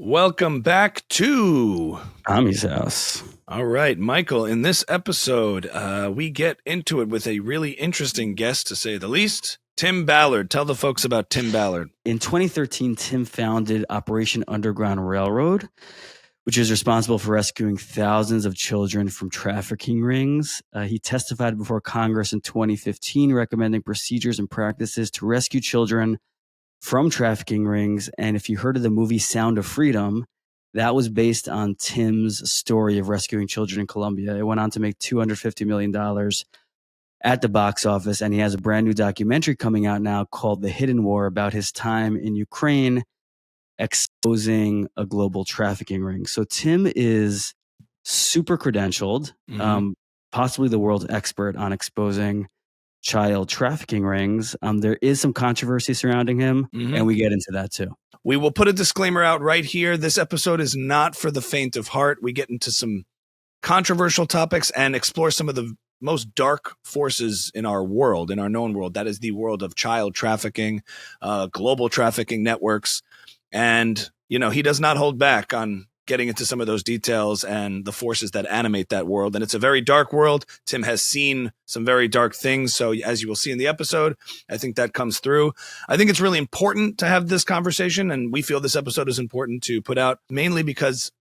Welcome back to Tommy's house. All right, Michael, in this episode, we get into it with a really interesting guest, to say the least. Tim Ballard. Tell the folks about Tim Ballard. In 2013, Tim founded Operation Underground Railroad, which is responsible for rescuing thousands of children from trafficking rings. He testified before Congress in 2015, recommending procedures and practices to rescue children from trafficking rings. And if you heard of the movie Sound of Freedom, that was based on Tim's story of rescuing children in Colombia. It went on to make $250 million at the box office, and he has a brand new documentary coming out now called The Hidden War about his time in Ukraine, exposing a global trafficking ring. So Tim is super credentialed, possibly the world's expert on exposing child trafficking rings. There is some controversy surrounding him, and we get into that too. We will put a disclaimer out right here. This episode is not for the faint of heart. We get into some controversial topics and explore some of the most dark forces in our world, in our known world. That is the world of child trafficking, global trafficking networks. And, you know, he does not hold back on getting into some of those details and the forces that animate that world. And it's a very dark world. Tim has seen some very dark things. So as you will see in the episode, I think that comes through. I think it's really important to have this conversation. And we feel this episode is important to put out, mainly because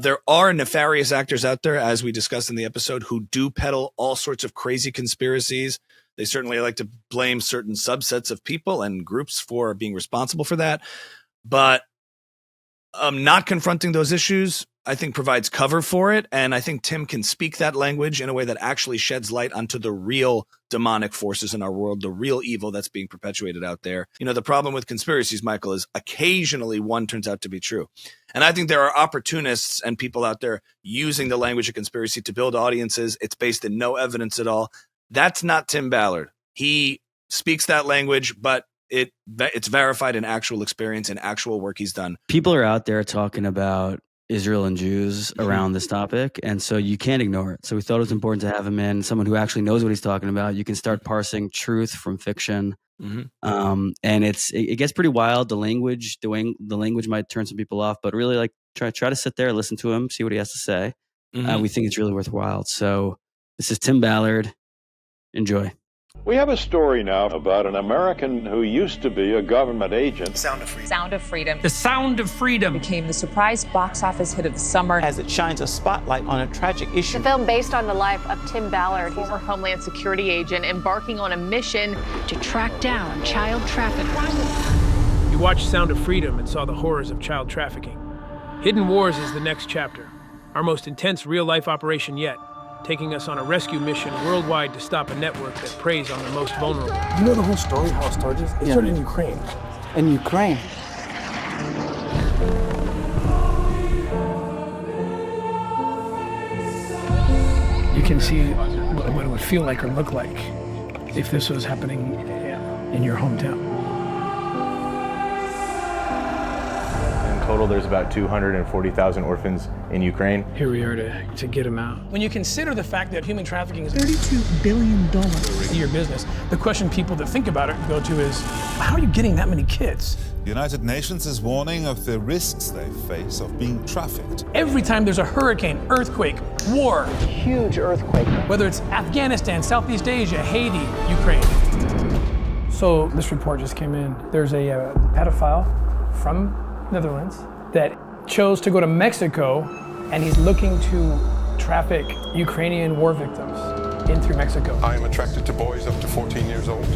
there are nefarious actors out there, as we discussed in the episode, who do peddle all sorts of crazy conspiracies. They certainly like to blame certain subsets of people and groups for being responsible for that. But not confronting those issues, I think, provides cover for it. And I think Tim can speak that language in a way that actually sheds light onto the real demonic forces in our world, the real evil that's being perpetuated out there. You know, the problem with conspiracies, Michael, is occasionally one turns out to be true. And I think there are opportunists and people out there using the language of conspiracy to build audiences. It's based in no evidence at all. That's not Tim Ballard. He speaks that language, but it's verified in actual experience and actual work he's done. People are out there talking about Israel and Jews around this topic, and so you can't ignore it. So we thought it was important to have him in, someone who actually knows what he's talking about. You can start parsing truth from fiction, and it gets pretty wild. The language might turn some people off, but really, like, try to sit there, listen to him, see what he has to say. We think it's really worthwhile. So this is Tim Ballard. Enjoy. We have a story now about an American who used to be a government agent. Sound of Freedom. Sound of Freedom. The Sound of Freedom Became the surprise box office hit of the summer. as it shines a spotlight on a tragic issue. The film based on the life of Tim Ballard. Former Homeland Security agent embarking on a mission to track down child traffickers. You watched Sound of Freedom and saw the horrors of child trafficking. Hidden Wars is the next chapter, our most intense real-life operation yet, taking us on a rescue mission worldwide to stop a network that preys on the most vulnerable. You know the whole story, how it started? It started in Ukraine. In Ukraine. You can see what it would feel like or look like if this was happening in your hometown. In total, there's about 240,000 orphans in Ukraine. Here we are to get them out. When you consider the fact that human trafficking is $32 billion a year business, the question people that think about it go to is, how are you getting that many kids? The United Nations is warning of the risks they face of being trafficked. Every time there's a hurricane, earthquake, war, Huge earthquake. whether it's Afghanistan, Southeast Asia, Haiti, Ukraine. So this report just came in. There's a pedophile from Netherlands that chose to go to Mexico, and he's looking to traffic Ukrainian war victims in through Mexico. I am attracted to boys up to 14 years old.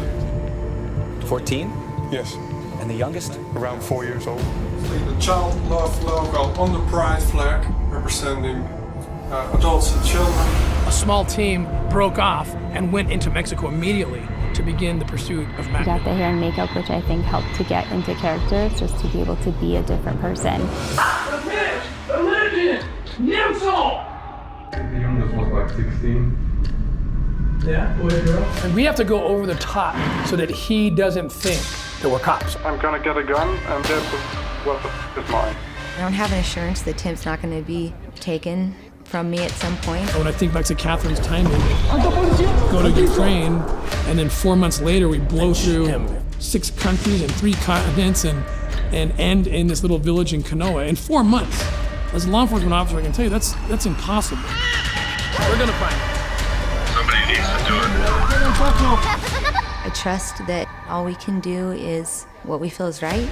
14? Yes, And the youngest? around 4 years old. The child love logo on the pride flag representing adults and children. A small team broke off and went into Mexico immediately to begin the pursuit of We got the hair and makeup, which I think helped to get into character, just to be able to be a different person. The legend! The youngest was like 16. Yeah, boy, girl. And we have to go over the top so that he doesn't think that we're cops. I'm gonna get a gun, and that's what is mine. I don't have an assurance that Tim's not going to be taken from me at some point. When I think back to Catherine's timing, go to Ukraine, and then 4 months later we blow through 6 countries and 3 continents, and and in this little village in Kanoa in 4 months. As a law enforcement officer, I can tell you that's impossible. We're gonna find it. Somebody needs to do it. I trust that all we can do is what we feel is right.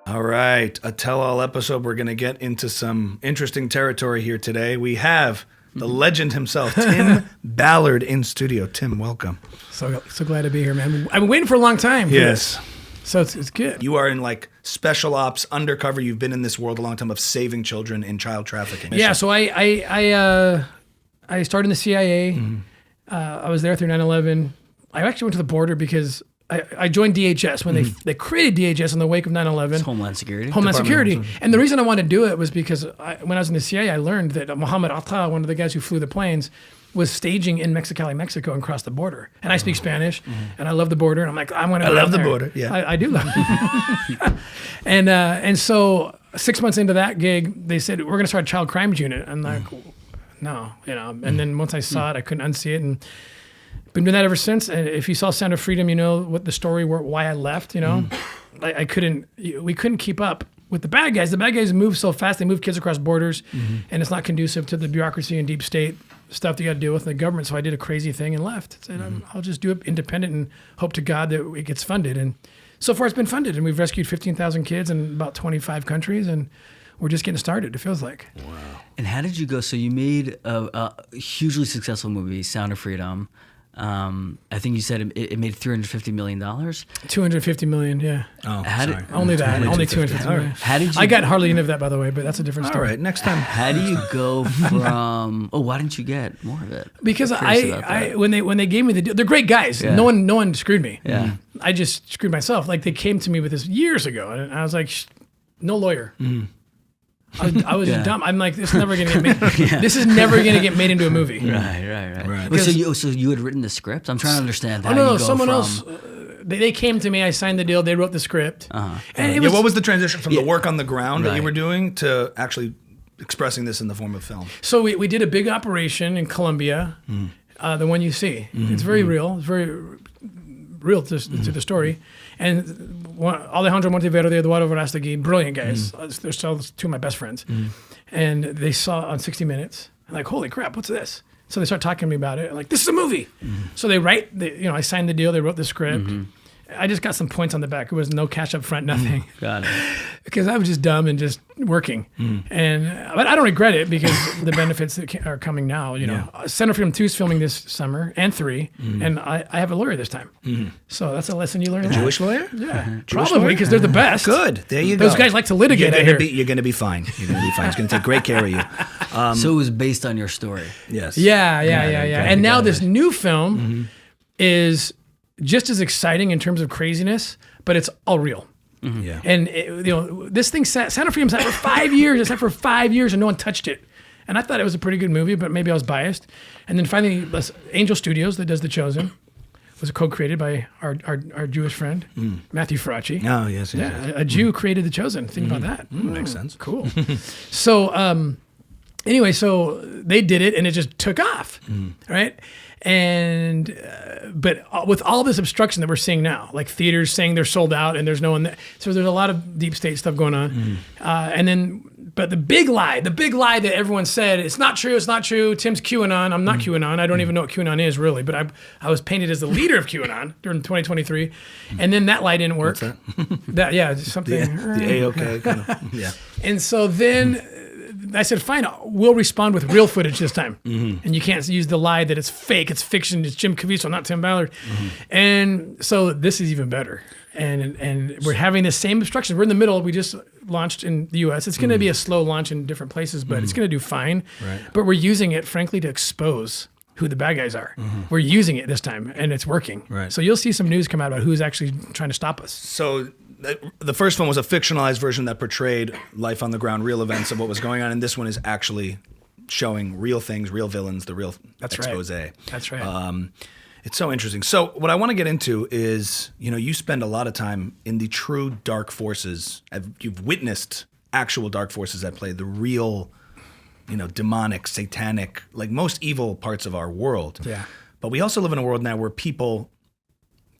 All right, a tell-all episode. We're going to get into some interesting territory here today. We have the legend himself, Tim Ballard, in studio. Tim, welcome. So glad to be here, man. I've been waiting for a long time. Yes. So it's good. You are in like special ops, undercover. You've been in this world a long time of saving children in child trafficking. Yeah, so I started in the CIA. I was there through 9/11. I actually went to the border because I joined DHS when they created DHS in the wake of 9/11. It's Homeland Security. Homeland Security. And the reason I wanted to do it was because when I was in the CIA, I learned that Mohammed Atta, one of the guys who flew the planes, was staging in Mexicali, Mexico, and crossed the border. And I speak Spanish, and I love the border. And I'm like, I'm going to. I love the border. Yeah, I do love it. And so 6 months into that gig, they said we're going to start a child crimes unit. I'm like, no, And then once I saw it, I couldn't unsee it, and been doing that ever since. And if you saw Sound of Freedom, you know what the story why I left. I couldn't. We couldn't keep up with the bad guys. The bad guys move so fast. They move kids across borders, and it's not conducive to the bureaucracy and deep state stuff that you got to deal with in the government. So I did a crazy thing and left. Said I'll just do it independent and hope to God that it gets funded. And so far, it's been funded, and we've rescued 15,000 kids in about 25 countries, and we're just getting started. It feels like. Wow. And how did you go? So you made a hugely successful movie, Sound of Freedom. I think you said it made $350 million. $250 million, yeah. Oh, sorry. Only that. Only $250 million. How did you? I got hardly any of that, by the way, but that's a different story. All right, next time. How do you go from? Why didn't you get more of it? Because when they gave me the deal, they're great guys. Yeah. No one screwed me. Yeah. I just screwed myself. Like they came to me with this years ago, and I was like, no lawyer. I was dumb. I'm like, this is never gonna get made. This is never gonna get made into a movie. Right. Wait, so you had written the script? I'm trying to understand. How no, you go someone from... else. They came to me. I signed the deal. They wrote the script. And what was the transition from the work on the ground that you were doing to actually expressing this in the form of film? So we did a big operation in Colombia, the one you see. It's very real. It's very real to the story. And Alejandro Monteverde, Eduardo Verástegui, brilliant guys. They're still two of my best friends. And they saw on 60 Minutes. I'm like, holy crap, what's this? So they start talking to me about it. I'm like, this is a movie. So they write, I signed the deal. They wrote the script. I just got some points on the back. It was no cash up front, nothing. Got it. Because I was just dumb and just working. But I don't regret it because the benefits that are coming now, Center Freedom 2 is filming this summer and 3, and I have a lawyer this time. So that's a lesson you learn. A Jewish lawyer? Yeah. Probably because they're the best. Good. There you go. Those guys like to litigate. You're going to be fine. You're going to be fine. It's going to take great care of you. So it was based on your story. Yes. Yeah. And now this new film is just as exciting in terms of craziness, but it's all real. Yeah. And this thing Sound of Freedom sat for 5 years. It sat for 5 years, and no one touched it. And I thought it was a pretty good movie, but maybe I was biased. And then finally, Angel Studios, that does The Chosen, was co-created by our Jewish friend Matthew Faraci. Oh yes. A Jew created The Chosen. Think about that. Makes sense. Cool. So anyway, so they did it, and it just took off, right? And but with all this obstruction that we're seeing now, like theaters saying they're sold out and there's no one there, so there's a lot of deep state stuff going on. And then, but the big lie that everyone said, it's not true, Tim's QAnon. I'm not QAnon. I don't even know what QAnon is really, but I was painted as the leader of QAnon during 2023, and then that lie didn't work. What's that? Something. The A-OK kind of, yeah. And so then I said, fine, we'll respond with real footage this time. And you can't use the lie that it's fake, it's fiction, it's Jim Caviezel, not Tim Ballard. And so this is even better. And we're having the same obstruction. We're in the middle. We just launched in the U.S. It's going to be a slow launch in different places, but it's going to do fine. Right. But we're using it, frankly, to expose who the bad guys are. We're using it this time, and it's working. Right. So you'll see some news come out about who's actually trying to stop us. So the first one was a fictionalized version that portrayed life on the ground, real events of what was going on, and this one is actually showing real things, real villains, the real expose. Right. That's right. It's so interesting. So what I want to get into is, you spend a lot of time in the true dark forces. You've witnessed actual dark forces at play, the real, demonic, satanic, like most evil parts of our world. Yeah. But we also live in a world now where people,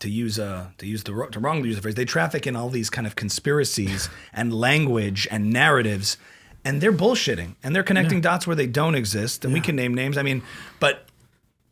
to wrongly use the phrase, they traffic in all these kind of conspiracies and language and narratives, and they're bullshitting and they're connecting dots where they don't exist. And we can name names. I mean, but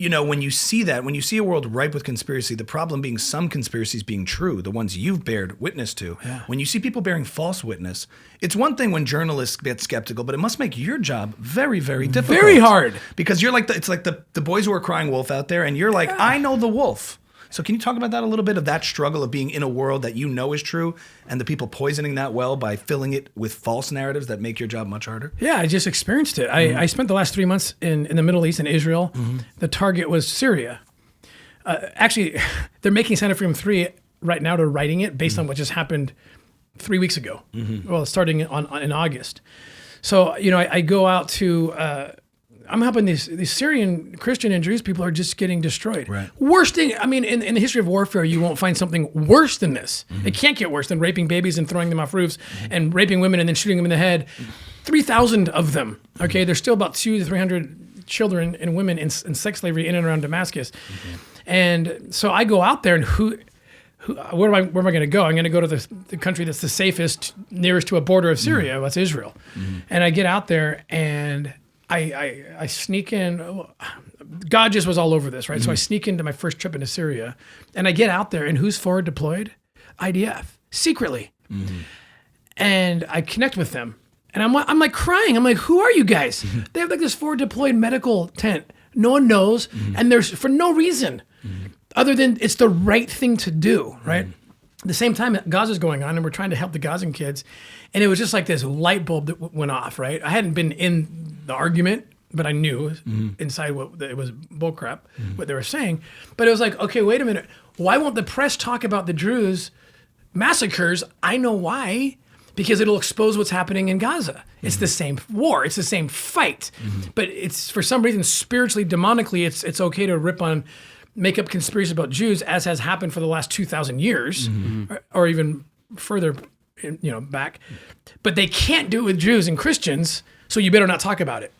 you know, when you see that, when you see a world ripe with conspiracy, the problem being some conspiracies being true, the ones you've bared witness to. Yeah. When you see people bearing false witness, it's one thing when journalists get skeptical, but it must make your job very, very difficult. Very hard. Because you're like, it's like the boys who are crying wolf out there, and you're like, I know the wolf. So can you talk about that a little bit, of that struggle of being in a world that you know is true and the people poisoning that well by filling it with false narratives that make your job much harder? Yeah, I just experienced it. I spent the last 3 months in the Middle East, in Israel. The target was Syria. Actually, they're making Sound of Freedom 3 right now. They're writing it based on what just happened 3 weeks ago. Well, starting in August. So, you know, I go out to... I'm helping these Syrian Christian and Jewish people are just getting destroyed. Right. Worst thing, I mean, in the history of warfare, you won't find something worse than this. It can't get worse than raping babies and throwing them off roofs and raping women and then shooting them in the head. 3,000 of them. Okay, there's still about 200 to 300 children and women in sex slavery in and around Damascus. And so I go out there, and where am I going to go? I'm going to go to the country that's the safest, nearest to a border of Syria. That's Israel. And I get out there, and I sneak in. God just was all over this, right? So I sneak into my first trip into Syria, and I get out there, and who's forward deployed? IDF, secretly. And I connect with them, and I'm like crying. I'm like, who are you guys? They have like this forward deployed medical tent. No one knows, and there's for no reason other than it's the right thing to do, right? At the same time, Gaza's going on, and we're trying to help the Gazan kids, and it was just like this light bulb that went off, right? I hadn't been in the argument, but I knew inside what it was bullcrap, what they were saying. But it was like, okay, wait a minute. Why won't the press talk about the Druze massacres? I know why. Because it'll expose what's happening in Gaza. It's the same war. It's the same fight. But it's, for some reason, spiritually, demonically, it's okay to make up conspiracies about Jews, as has happened for the last 2,000 years, or even further, back. But they can't do it with Jews and Christians, so you better not talk about it.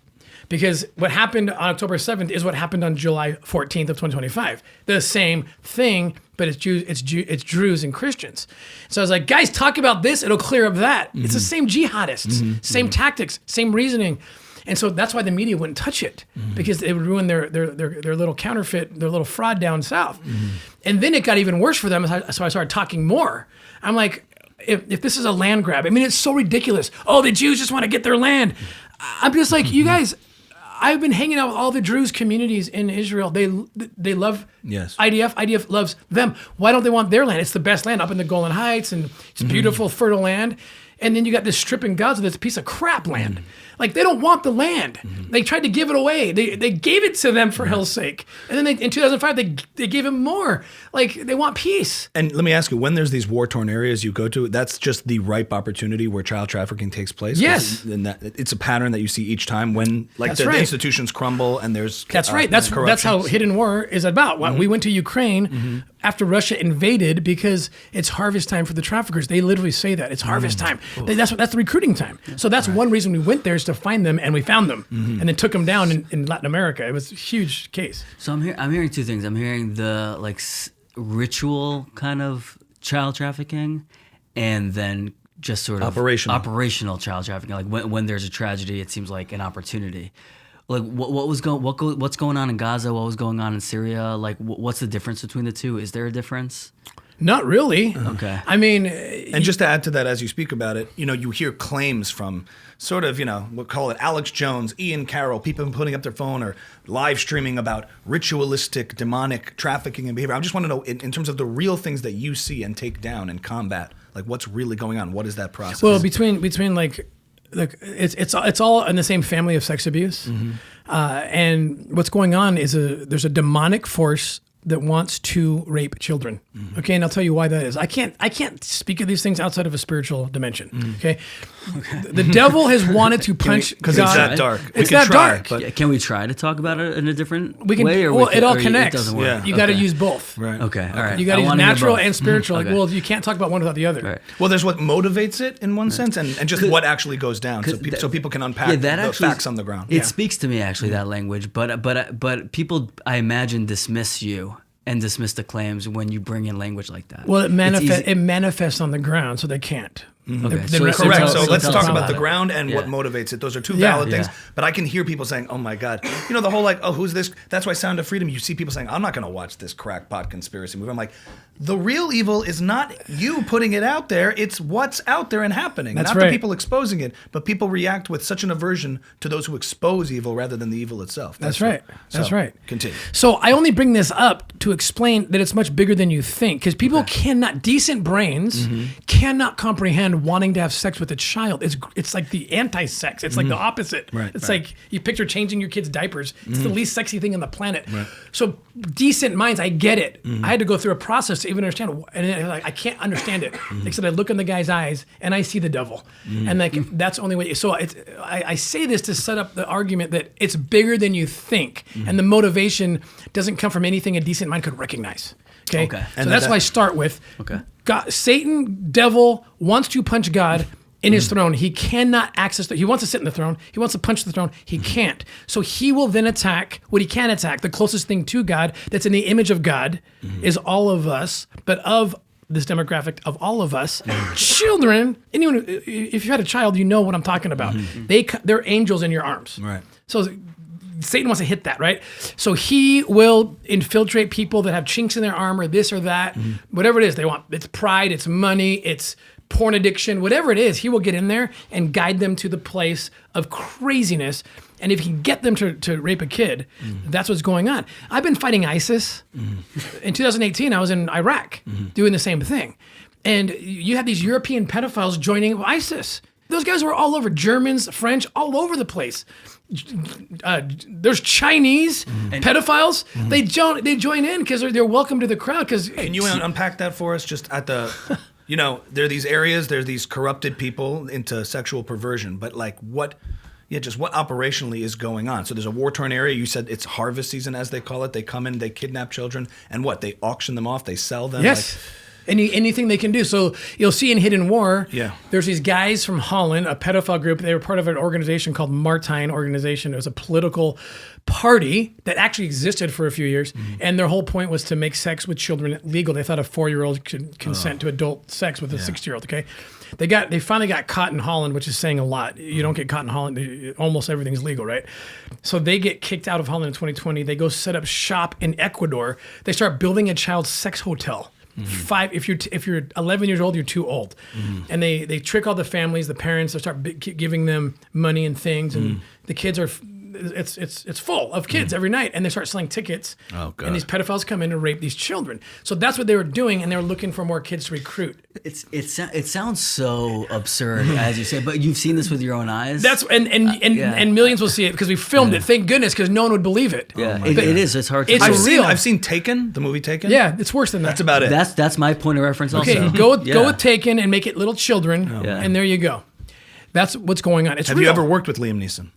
Because what happened on October 7th is what happened on July 14th of 2025. The same thing, but it's Druze and Christians. So I was like, guys, talk about this. It'll clear up that. It's the same jihadists, same tactics, same reasoning. And so that's why the media wouldn't touch it, because it would ruin their little counterfeit, their little fraud down south. And then it got even worse for them. So I started talking more. I'm like, if this is a land grab, I mean, it's so ridiculous. Oh, the Jews just want to get their land. I'm just like, you guys, I've been hanging out with all the Druze communities in Israel. They love IDF. IDF loves them. Why don't they want their land? It's the best land up in the Golan Heights, and it's beautiful, fertile land. And then you got this strip in Gaza that's a piece of crap land. Like, they don't want the land. They tried to give it away. They gave it to them for hell's sake. And then in 2005, they gave him more. Like, they want peace. And let me ask you, when there's these war-torn areas you go to, that's just the ripe opportunity where child trafficking takes place? Yes. And it's a pattern that you see each time when, like, the institutions crumble and there's That's right. That's how hidden war is about. We went to Ukraine after Russia invaded because it's harvest time for the traffickers. They literally say that. It's harvest time. That's the recruiting time. So that's one reason we went there, is to find them, and we found them, and then took them down in Latin America. It was a huge case. So I'm hearing two things. I'm hearing the ritual kind of child trafficking, and then just sort of operational child trafficking. Like when there's a tragedy, it seems like an opportunity. Like what's going on in Gaza? What was going on in Syria? Like what's the difference between the two? Is there a difference? Not really. Okay. I mean, and just to add to that, as you speak about it, you hear claims from sort of, we'll call it Alex Jones, Ian Carroll, people putting up their phone or live streaming about ritualistic, demonic trafficking and behavior. I just want to know, in terms of the real things that you see and take down and combat, like what's really going on? What is that process? Well, between like it's all in the same family of sex abuse, and what's going on is there's a demonic force that wants to rape children. Okay, and I'll tell you why that is. I can't speak of these things outside of a spiritual dimension. Okay, the devil has wanted to punch because it's that dark. It's that dark. But can we try to talk about it in a different way? It all connects. It doesn't work. Yeah. You got to use both. Right. Okay. All right. You got to use natural and spiritual. Like, well, you can't talk about one without the other. Right. Well, there's what motivates it in one sense, and just what actually goes down, so people can unpack the facts on the ground. It speaks to me actually, that language, but people, I imagine, dismiss you and dismiss the claims when you bring in language like that. Well, it manifests on the ground, so they can't. Okay. Correct. So let's talk about the ground and what motivates it. Those are two valid things. But I can hear people saying, "Oh my God," the whole like, "Oh, who's this?" That's why Sound of Freedom. You see people saying, "I'm not going to watch this crackpot conspiracy movie." I'm like, the real evil is not you putting it out there; it's what's out there and happening. That's not right. the people exposing it, but people react with such an aversion to those who expose evil rather than the evil itself. That's right. That's right. Continue. So I only bring this up to explain that it's much bigger than you think, because people cannot, decent brains cannot comprehend wanting to have sex with a child. It's like the anti-sex. It's like the opposite. Right, it's like you picture changing your kid's diapers. It's the least sexy thing on the planet. Right. So decent minds, I get it. I had to go through a process to even understand, and I can't understand it. Except I look in the guy's eyes and I see the devil, and like that's the only way. So I say this to set up the argument that it's bigger than you think, and the motivation doesn't come from anything a decent mind could recognize. Okay. So that's why I start with God, Satan, devil wants to punch God in his throne. He cannot access he wants to sit in the throne. He wants to punch the throne. He can't. So he will then attack what he can attack. The closest thing to God that's in the image of God is all of us, but of this demographic of all of us, children. Anyone, if you had a child, you know what I'm talking about. They're angels in your arms. Right. So Satan wants to hit that, right? So he will infiltrate people that have chinks in their armor, this or that, whatever it is they want. It's pride, it's money, it's porn addiction, whatever it is, he will get in there and guide them to the place of craziness. And if he can get them to rape a kid, that's what's going on. I've been fighting ISIS. In 2018, I was in Iraq doing the same thing. And you have these European pedophiles joining ISIS. Those guys were all over, Germans, French, all over the place. There's Chinese pedophiles. They join in because they're welcome to the crowd. Can you unpack that for us? Just at the, there are these areas, there's these corrupted people into sexual perversion, but like what operationally is going on? So there's a war-torn area. You said it's harvest season, as they call it. They come in, they kidnap children, and they auction them off, they sell them. Yes. Anything they can do. So you'll see in Hidden War, there's these guys from Holland, a pedophile group. They were part of an organization called Martijn Organization. It was a political party that actually existed for a few years. And their whole point was to make sex with children legal. They thought a 4-year-old could consent to adult sex with a 6-year-old, okay? They finally got caught in Holland, which is saying a lot. You don't get caught in Holland, almost everything's legal, right? So they get kicked out of Holland in 2020. They go set up shop in Ecuador. They start building a child sex hotel. If you're 11 years old, you're too old, and they trick all the families, the parents. They start giving them money and things, and the kids are. It's full of kids every night, and they start selling tickets. Oh, God. And these pedophiles come in and rape these children. So that's what they were doing, and they were looking for more kids to recruit. It sounds so absurd, as you say, but you've seen this with your own eyes. That's and millions will see it because we filmed it. Thank goodness, because no one would believe it. Yeah, it is. It's hard to. It's real. I've seen Taken, the movie Taken. Yeah, it's worse than that. That's about it. That's my point of reference. Okay, also. go with Taken and make it little children, and there you go. That's what's going on. It's Have real. you ever worked with Liam Neeson?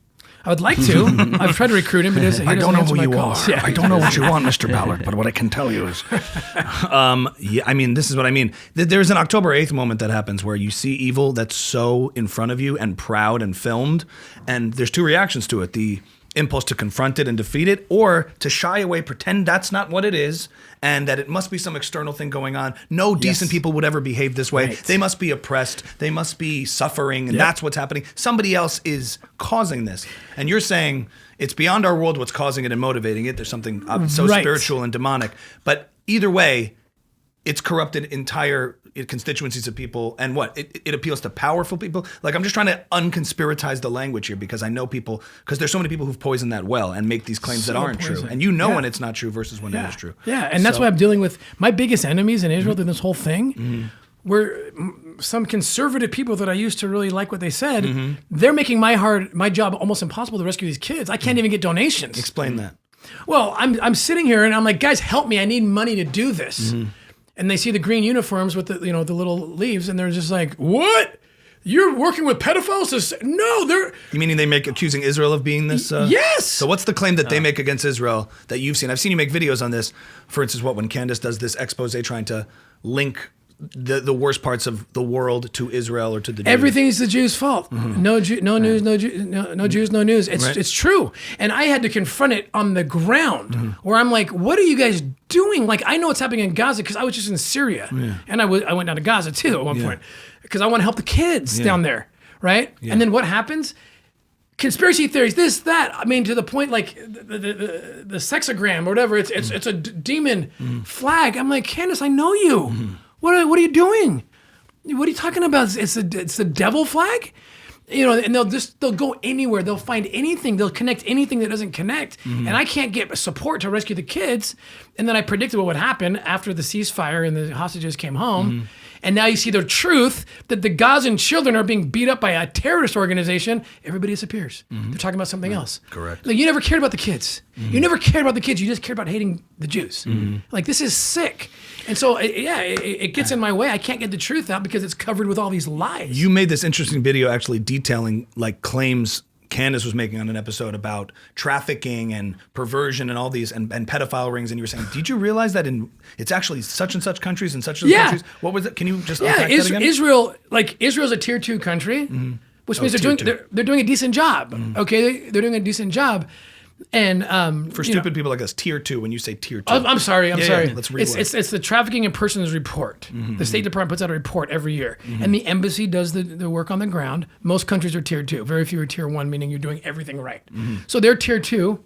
I would like to. I've tried to recruit him, but I don't know who you are. Yeah. I don't know what you want, Mr. Ballard, but what I can tell you is, this is what I mean. There's an October 8th moment that happens where you see evil that's so in front of you and proud and filmed, and there's two reactions to it. The impulse to confront it and defeat it, or to shy away, pretend that's not what it is, and that it must be some external thing going on. No decent people would ever behave this way. Right. They must be oppressed. They must be suffering, and that's what's happening. Somebody else is causing this. And you're saying it's beyond our world what's causing it and motivating it. There's something so spiritual and demonic. But either way, it's corrupted entire constituencies of people, and it appeals to powerful people. Like, I'm just trying to unconspiratize the language here, because I know people, because there's so many people who've poisoned that well and make these claims that aren't true, and when it's not true versus when it is true. Yeah, and that's why I'm dealing with my biggest enemies in Israel through this whole thing. Were some conservative people that I used to really like what they said. They're making my job almost impossible to rescue these kids. I can't even get donations. Explain that. Well, I'm sitting here and I'm like, guys, help me. I need money to do this. And they see the green uniforms with the the little leaves, and they're just like, what? You're working with pedophiles? No, they're... You meaning they make accusing Israel of being this? Yes! So what's the claim that they make against Israel that you've seen? I've seen you make videos on this. For instance, when Candace does this expose trying to link the worst parts of the world to Israel or to the Jews. Everything is the Jews' fault. No news, no Jews, no news. It's true. And I had to confront it on the ground where I'm like, what are you guys doing? Like, I know what's happening in Gaza because I was just in Syria. And I went down to Gaza too at one point because I want to help the kids down there, right? And then what happens? Conspiracy theories, this, that. I mean, to the point like the sexagram or whatever. It's a demon flag. I'm like, Candace, I know you. What are you doing? What are you talking about? It's the devil flag? And they'll go anywhere. They'll find anything. They'll connect anything that doesn't connect. And I can't get support to rescue the kids. And then I predicted what would happen after the ceasefire and the hostages came home. And now you see the truth that the Gazan children are being beat up by a terrorist organization. Everybody disappears. They're talking about something else. Correct. Like, you never cared about the kids. You never cared about the kids. You just cared about hating the Jews. Like, this is sick. And so, it gets in my way. I can't get the truth out because it's covered with all these lies. You made this interesting video actually detailing like claims Candace was making on an episode about trafficking and perversion and all these and pedophile rings, and you were saying, did you realize that it's actually such and such countries and such and such countries? What was it? Can you just unpack that again? Israel's a tier 2 country, which means they're doing a decent job. Okay, they're doing a decent job. And for stupid people like us, tier 2. When you say tier 2, I'm sorry. Let's rewind. It's the Trafficking in Persons report. The State Department puts out a report every year, and the embassy does the work on the ground. Most countries are tier 2. Very few are tier 1, meaning you're doing everything right. So they're tier 2,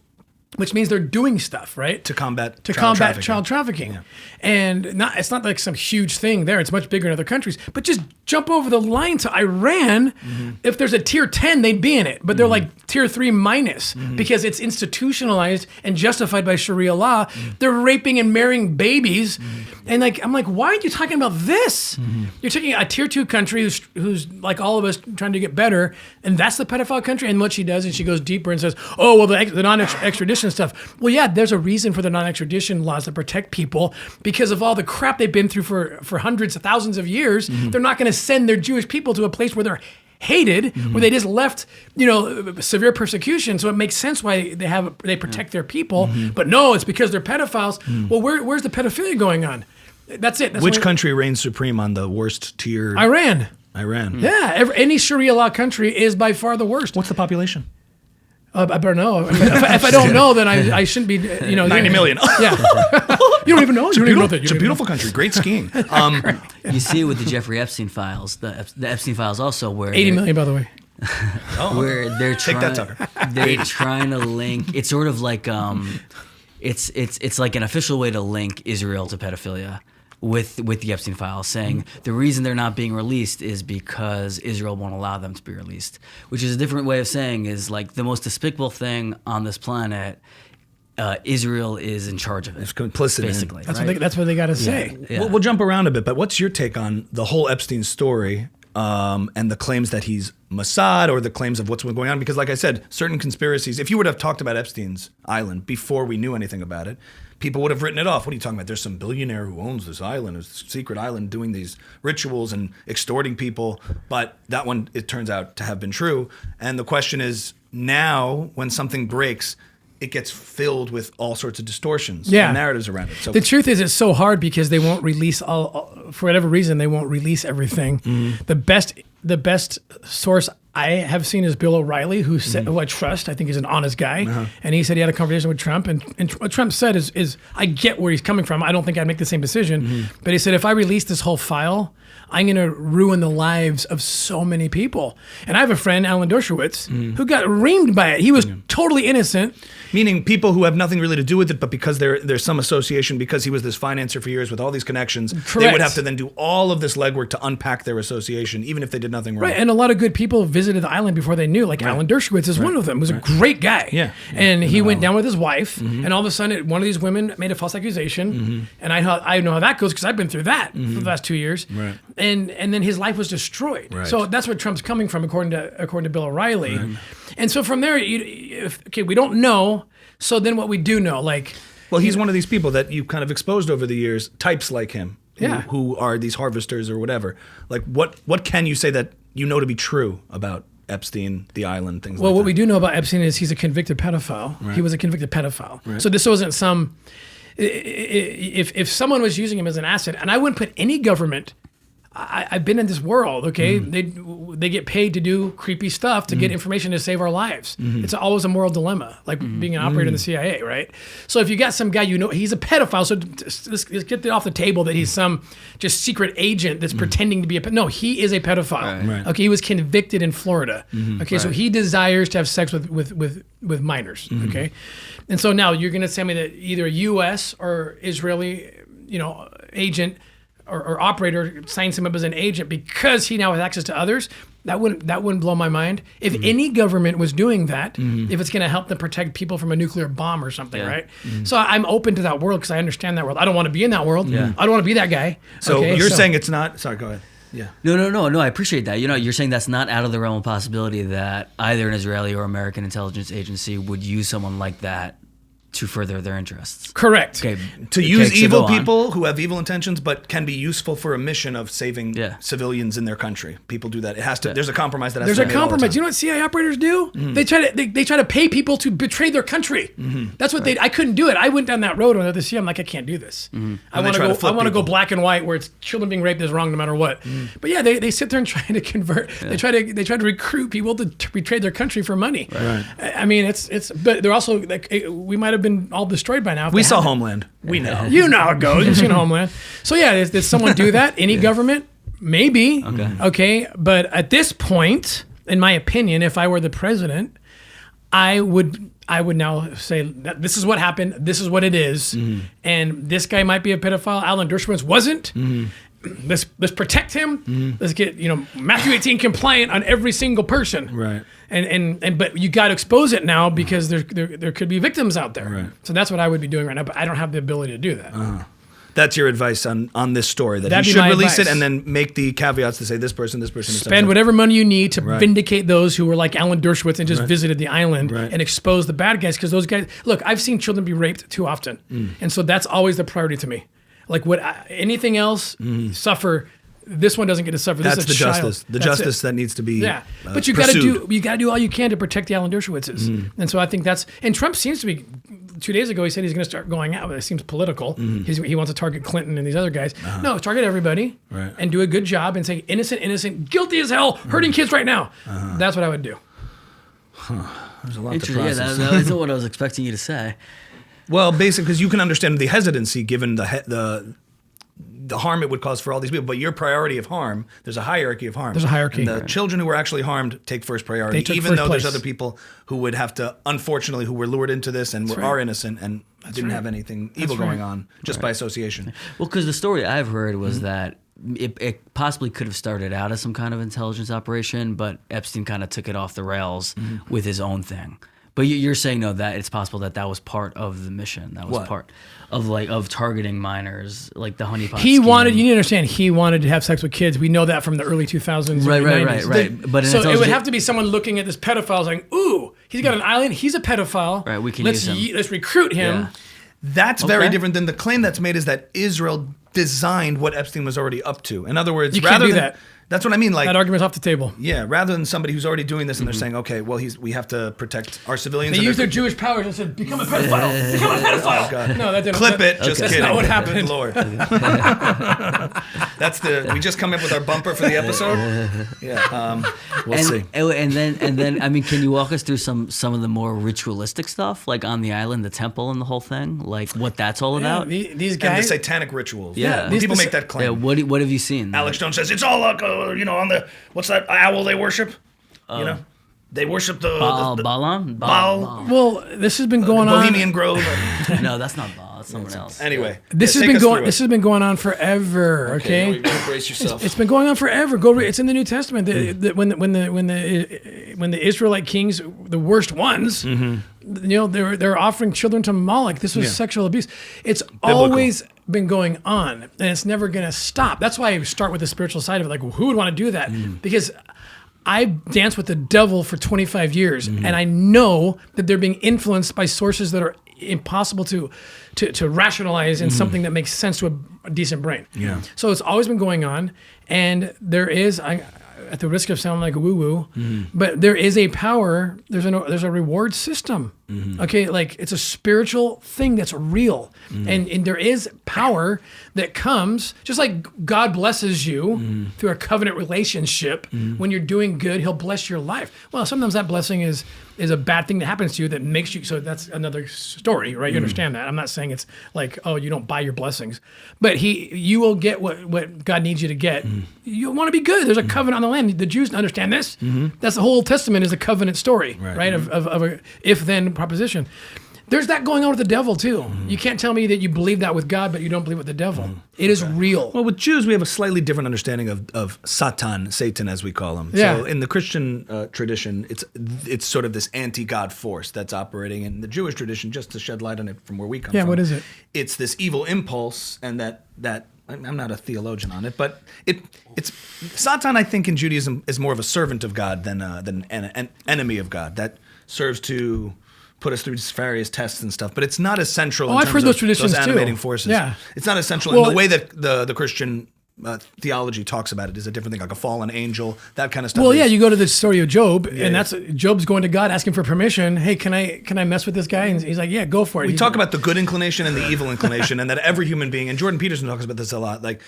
which means they're doing stuff right to combat child trafficking. And it's not like some huge thing there. It's much bigger in other countries. But just jump over the line to Iran. If there's a tier 10, they'd be in it. But they're like tier 3 minus because it's institutionalized and justified by Sharia law. They're raping and marrying babies. And I'm like, why aren't you talking about this? You're taking a tier 2 country who's like all of us trying to get better, and that's the pedophile country. And what she does is she goes deeper and says, oh, well, the non-extradition stuff. Well, yeah, there's a reason for the non-extradition laws that protect people because of all the crap they've been through for hundreds of thousands of years. They're not going to send their Jewish people to a place where they're hated, where they just left, severe persecution. So it makes sense why they protect their people. But no, it's because they're pedophiles. Well, where's the pedophilia going on? That's it. Which country reigns supreme on the worst tier? Iran. Yeah, any Sharia law country is by far the worst. What's the population? I better know. If I don't know, then I shouldn't be. 90 million. Yeah. You don't even know. It's a beautiful country. Great skiing. You see it with the Jeffrey Epstein files. The Epstein files also where 80 million, by the way. Where they're take that, Tucker. They're trying to link. It's sort of like it's like an official way to link Israel to pedophilia. With the Epstein files, saying the reason they're not being released is because Israel won't allow them to be released, which is a different way of saying is like the most despicable thing on this planet. Israel is in charge of it. It's complicit, basically. That's what they got to say. Yeah. We'll jump around a bit, but what's your take on the whole Epstein story and the claims that he's Mossad or the claims of what's been going on? Because like I said, certain conspiracies, if you would have talked about Epstein's island before we knew anything about it, people would have written it off. What are you talking about? There's some billionaire who owns this island, this secret island, doing these rituals and extorting people. But that one, it turns out to have been true. And the question is now when something breaks, it gets filled with all sorts of distortions and narratives around it. So the truth is it's so hard because they won't release for whatever reason, they won't release everything. The best source I have seen is Bill O'Reilly, who I trust. I think he's an honest guy. And he said he had a conversation with Trump. And what Trump said is, I get where he's coming from. I don't think I'd make the same decision. But he said, if I release this whole file, I'm going to ruin the lives of so many people. And I have a friend, Alan Dershowitz, who got reamed by it. He was totally innocent. Meaning people who have nothing really to do with it, but because there's some association, because he was this financier for years with all these connections, they would have to then do all of this legwork to unpack their association, even if they did nothing wrong. Right, and a lot of good people visited the island before they knew. Like Alan Dershowitz is one of them. He was a great guy. And he went down with his wife, and all of a sudden, one of these women made a false accusation. And I know how that goes because I've been through that for the last 2 years. And then his life was destroyed. So that's where Trump's coming from, according to Bill O'Reilly. And so from there, we don't know. So then what we do know, like... Well, he's one of these people that you've kind of exposed over the years, types like him, Yeah. who are these harvesters or whatever. Like, what can you say that you know to be true about Epstein, the island, things Well, like what that? we do know about Epstein is he's a convicted pedophile. Right. He was a convicted pedophile. Right. So this wasn't some... If someone was using him as an asset, and I wouldn't put any government... I've been in this world, okay? They get paid to do creepy stuff to get information to save our lives. It's always a moral dilemma, like being an operator in the CIA, right? So if you got some guy, he's a pedophile, so let's get it off the table that he's some just secret agent that's pretending to be no, he is a pedophile. Right. Okay, he was convicted in Florida. Okay, so he desires to have sex with minors, okay? And so now you're gonna tell me that either a U.S. or Israeli, agent or operator signs him up as an agent because he now has access to others. That wouldn't blow my mind. If any government was doing that, if it's going to help them protect people from a nuclear bomb or something, right? So I'm open to that world because I understand that world. I don't want to be in that world. I don't want to be that guy. So you're saying it's not... Sorry, go ahead. Yeah. No, I appreciate that. You're saying that's not out of the realm of possibility that either an Israeli or American intelligence agency would use someone like that to further their interests. Correct. Okay. To use evil people who have evil intentions, but can be useful for a mission of saving civilians in their country. People do that. It has to. There's a compromise that has There's to a be made all the compromise. time. You know what CIA operators do? They try to pay people to betray their country. That's what I couldn't do it. I went down that road when I was the CIA. I'm like, I can't do this. I want to go black and white where it's children being raped is wrong no matter what. But yeah, they sit there and try to convert. They try to recruit people to betray their country for money. Right. I mean, it's but they're also like we might have been all destroyed by now. We saw Homeland. We know. You know how it goes. You've seen Homeland. So yeah, did someone do that? Any government? Maybe. Okay. But at this point, in my opinion, if I were the president, I would now say that this is what happened. This is what it is. And this guy might be a pedophile. Alan Dershowitz wasn't. Let's protect him. Let's get Matthew 18 compliant on every single person. Right. And but you got to expose it now because there could be victims out there. Right. So that's what I would be doing right now. But I don't have the ability to do that. That's your advice on this story, that That'd you be should my release advice. it and then make the caveats to say this person. Spend whatever money you need to vindicate those who were like Alan Dershowitz and just visited the island and expose the bad guys. Because those guys, look, I've seen children be raped too often. And so that's always the priority to me. Like anything else, suffer. This one doesn't get to suffer. That's this the is a justice. child. The That's justice that needs to be but you got to do all you can to protect the Alan Dershowitzes. And so I think and Trump seems to be 2 days ago he said he's going to start going out, but it seems political. He wants to target Clinton and these other guys. No, target everybody and do a good job and say innocent, guilty as hell, hurting kids right now. That's what I would do. There's a lot to Interesting. process. That isn't what I was expecting you to say. Well, basically, because you can understand the hesitancy given the harm it would cause for all these people, but your priority of harm, there's a hierarchy of harm. There's a hierarchy. And the children who were actually harmed take first priority, there's other people who would have to, unfortunately, who were lured into this and are innocent and didn't have anything evil going on just by association. Well, because the story I've heard was that it possibly could have started out as some kind of intelligence operation, but Epstein kind of took it off the rails with his own thing. But you're saying that it's possible that was part of the mission. That was part of targeting minors, like the honeypot. You need to understand, he wanted to have sex with kids. We know that from the early 2000s. Right. But so it would have to be someone looking at this pedophile saying, ooh, he's got an island. He's a pedophile. Right, we can use him. Let's recruit him. Yeah. That's very different than the claim that's made is that Israel designed what Epstein was already up to. In other words, that. That's what I mean. Like that argument's off the table. Yeah, rather than somebody who's already doing this and they're saying, okay, well, we have to protect our civilians. They used their Jewish powers and said, become a pedophile. Become a pedophile. Oh, God. No, that didn't. Clip it. Just that's kidding. not what happened. Good Lord. We just come up with our bumper for the episode. Yeah. We'll see. And then, I mean, can you walk us through some of the more ritualistic stuff, like on the island, the temple and the whole thing, like what that's all about? These guys, and the satanic rituals. Yeah. People make that claim. Yeah. What have you seen? Alex Jones says it's all like on the. What's that owl they worship? They worship the Balaam? Baal. Well, this has been going on. Bohemian Grove. No, that's not Baal. That's someone else. Anyway, this has been going on forever. Okay, brace yourself. It's been going on forever. It's in the New Testament. When the Israelite kings, the worst ones, they're offering children to Moloch. This was sexual abuse. It's always been going on, and it's never going to stop. That's why I start with the spiritual side of it. Like, who would want to do that? Because I've danced with the devil for 25 years, and I know that they're being influenced by sources that are impossible to rationalize in something that makes sense to a decent brain. Yeah. So it's always been going on, and there is, at the risk of sounding like a woo-woo, but there is a power. There's a reward system. Okay, like it's a spiritual thing that's real, and there is power that comes just like God blesses you through a covenant relationship. When you're doing good, He'll bless your life. Well, sometimes that blessing is a bad thing that happens to you that makes you. So that's another story, right? You understand that? I'm not saying it's like, oh, you don't buy your blessings, but you will get what God needs you to get. You want to be good. There's a covenant on the land. The Jews understand this. That's the whole Old Testament is a covenant story, right? Of a if-then proposition. There's that going on with the devil too. You can't tell me that you believe that with God, but you don't believe with the devil. It is real. Well, with Jews, we have a slightly different understanding of Satan, as we call him. Yeah. So in the Christian tradition, it's sort of this anti-God force that's operating. In the Jewish tradition, just to shed light on it from where we come from. Yeah, what is it? It's this evil impulse, and that I'm not a theologian on it, but it's Satan, I think, in Judaism is more of a servant of God than an enemy of God that serves to put us through various tests and stuff, but it's not as central in I've terms heard those of traditions those animating too. forces. Yeah. It's not as central in the way that the Christian theology talks about it is a different thing, like a fallen angel, that kind of stuff. Well, yeah, you go to the story of Job, and that's Job's going to God asking for permission. Hey, can I mess with this guy? And he's like, yeah, go for it. We talk about the good inclination and the evil inclination, and that every human being, and Jordan Peterson talks about this a lot, like,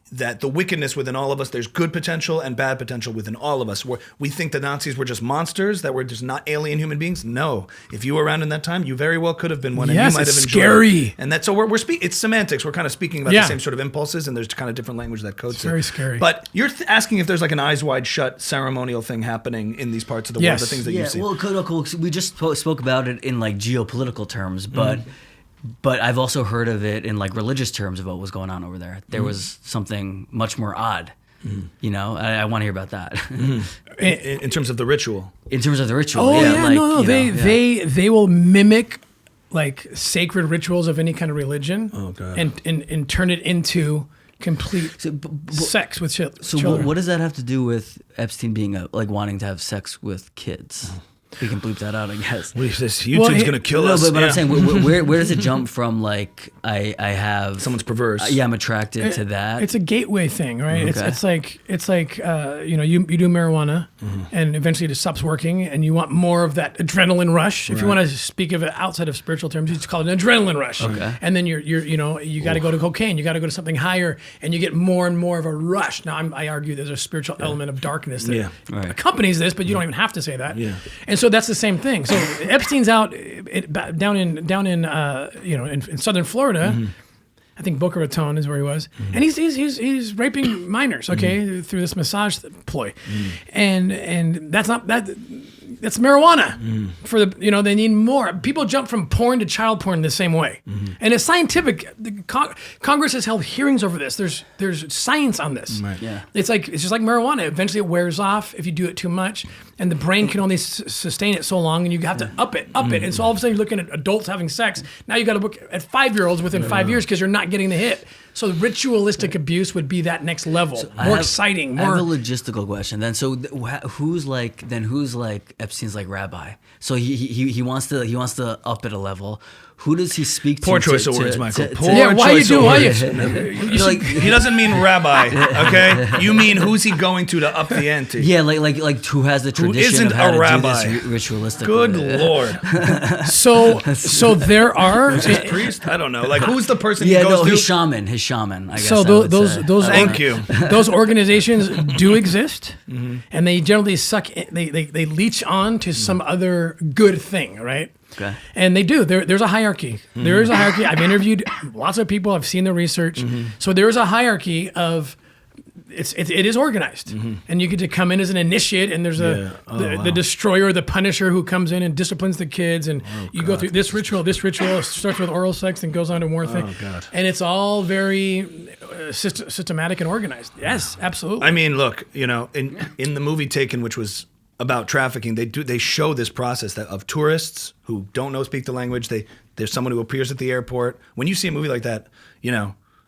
that the wickedness within all of us, there's good potential and bad potential within all of us. We think the Nazis were just monsters, that were just not alien human beings. No. If you were around in that time, you very well could have been one, and you might have enjoyed scary. it. And that's so we're it's semantics. We're kind of speaking about the same sort of impulses, and there's kind of different language that codes it. Very scary. But you're asking if there's like an eyes wide shut ceremonial thing happening in these parts of the world, the things that you see. Well, cool. We just spoke about it in like geopolitical terms, but I've also heard of it in like religious terms of what was going on over there. There was something much more odd. I want to hear about that. In terms of the ritual. In terms of the ritual. Oh yeah, like, no. They will mimic like sacred rituals of any kind of religion. Oh God. And turn it into complete sex with children. So what does that have to do with Epstein being wanting to have sex with kids? We can bleep that out, I guess. This YouTube's going to kill us. But I'm saying, where does it jump from, like, I have... Someone's perverse. I'm attracted to that. It's a gateway thing, right? Okay. It's like you do marijuana, and eventually it stops working, and you want more of that adrenaline rush. If you want to speak of it outside of spiritual terms, you just call it an adrenaline rush. Okay. And then you got to go to cocaine, you got to go to something higher, and you get more and more of a rush. Now, I argue there's a spiritual element of darkness that accompanies this, but you don't even have to say that. Yeah. And so that's the same thing. So Epstein's out down in southern Florida. I think Boca Raton is where he was, and he's raping minors. Okay, through this massage ploy, and that's not that. That's marijuana for the, they need more. People jump from porn to child porn the same way. And it's scientific. Congress has held hearings over this. There's science on this. Right. Yeah. It's just like marijuana. Eventually it wears off if you do it too much, and the brain can only sustain it so long, and you have to up it. And so all of a sudden you're looking at adults having sex. Now you got to look at 5-year-olds within 5 years because you're not getting the hit. So ritualistic abuse would be that next level, more exciting. I have a logistical question then. So who's like Epstein's like rabbi? So he wants to up it a level. Who does he speak to? Poor choice of words, Michael. Why you do? He doesn't mean rabbi, okay? You mean who's he going to up the ante? Yeah, like who has the tradition who isn't of how a to rabbi? do this ritualistically? Good Lord. So there are priest. I don't know. Like who's the person he goes to? His shaman. I guess. So those thank you. Those organizations do exist, and they generally they leech on to some other good thing, right? Okay. And they do. There's a hierarchy. There is a hierarchy. I've interviewed lots of people. I've seen the research. So there is a hierarchy of. It is organized, and you get to come in as an initiate, and there's the destroyer, the punisher, who comes in and disciplines the kids, and you go through this ritual. This ritual starts with oral sex and goes on to more things, and it's all very systematic and organized. Yes, absolutely. I mean, look, in the movie Taken, which was about trafficking, they show this process of tourists who don't speak the language. There's someone who appears at the airport. When you see a movie like that,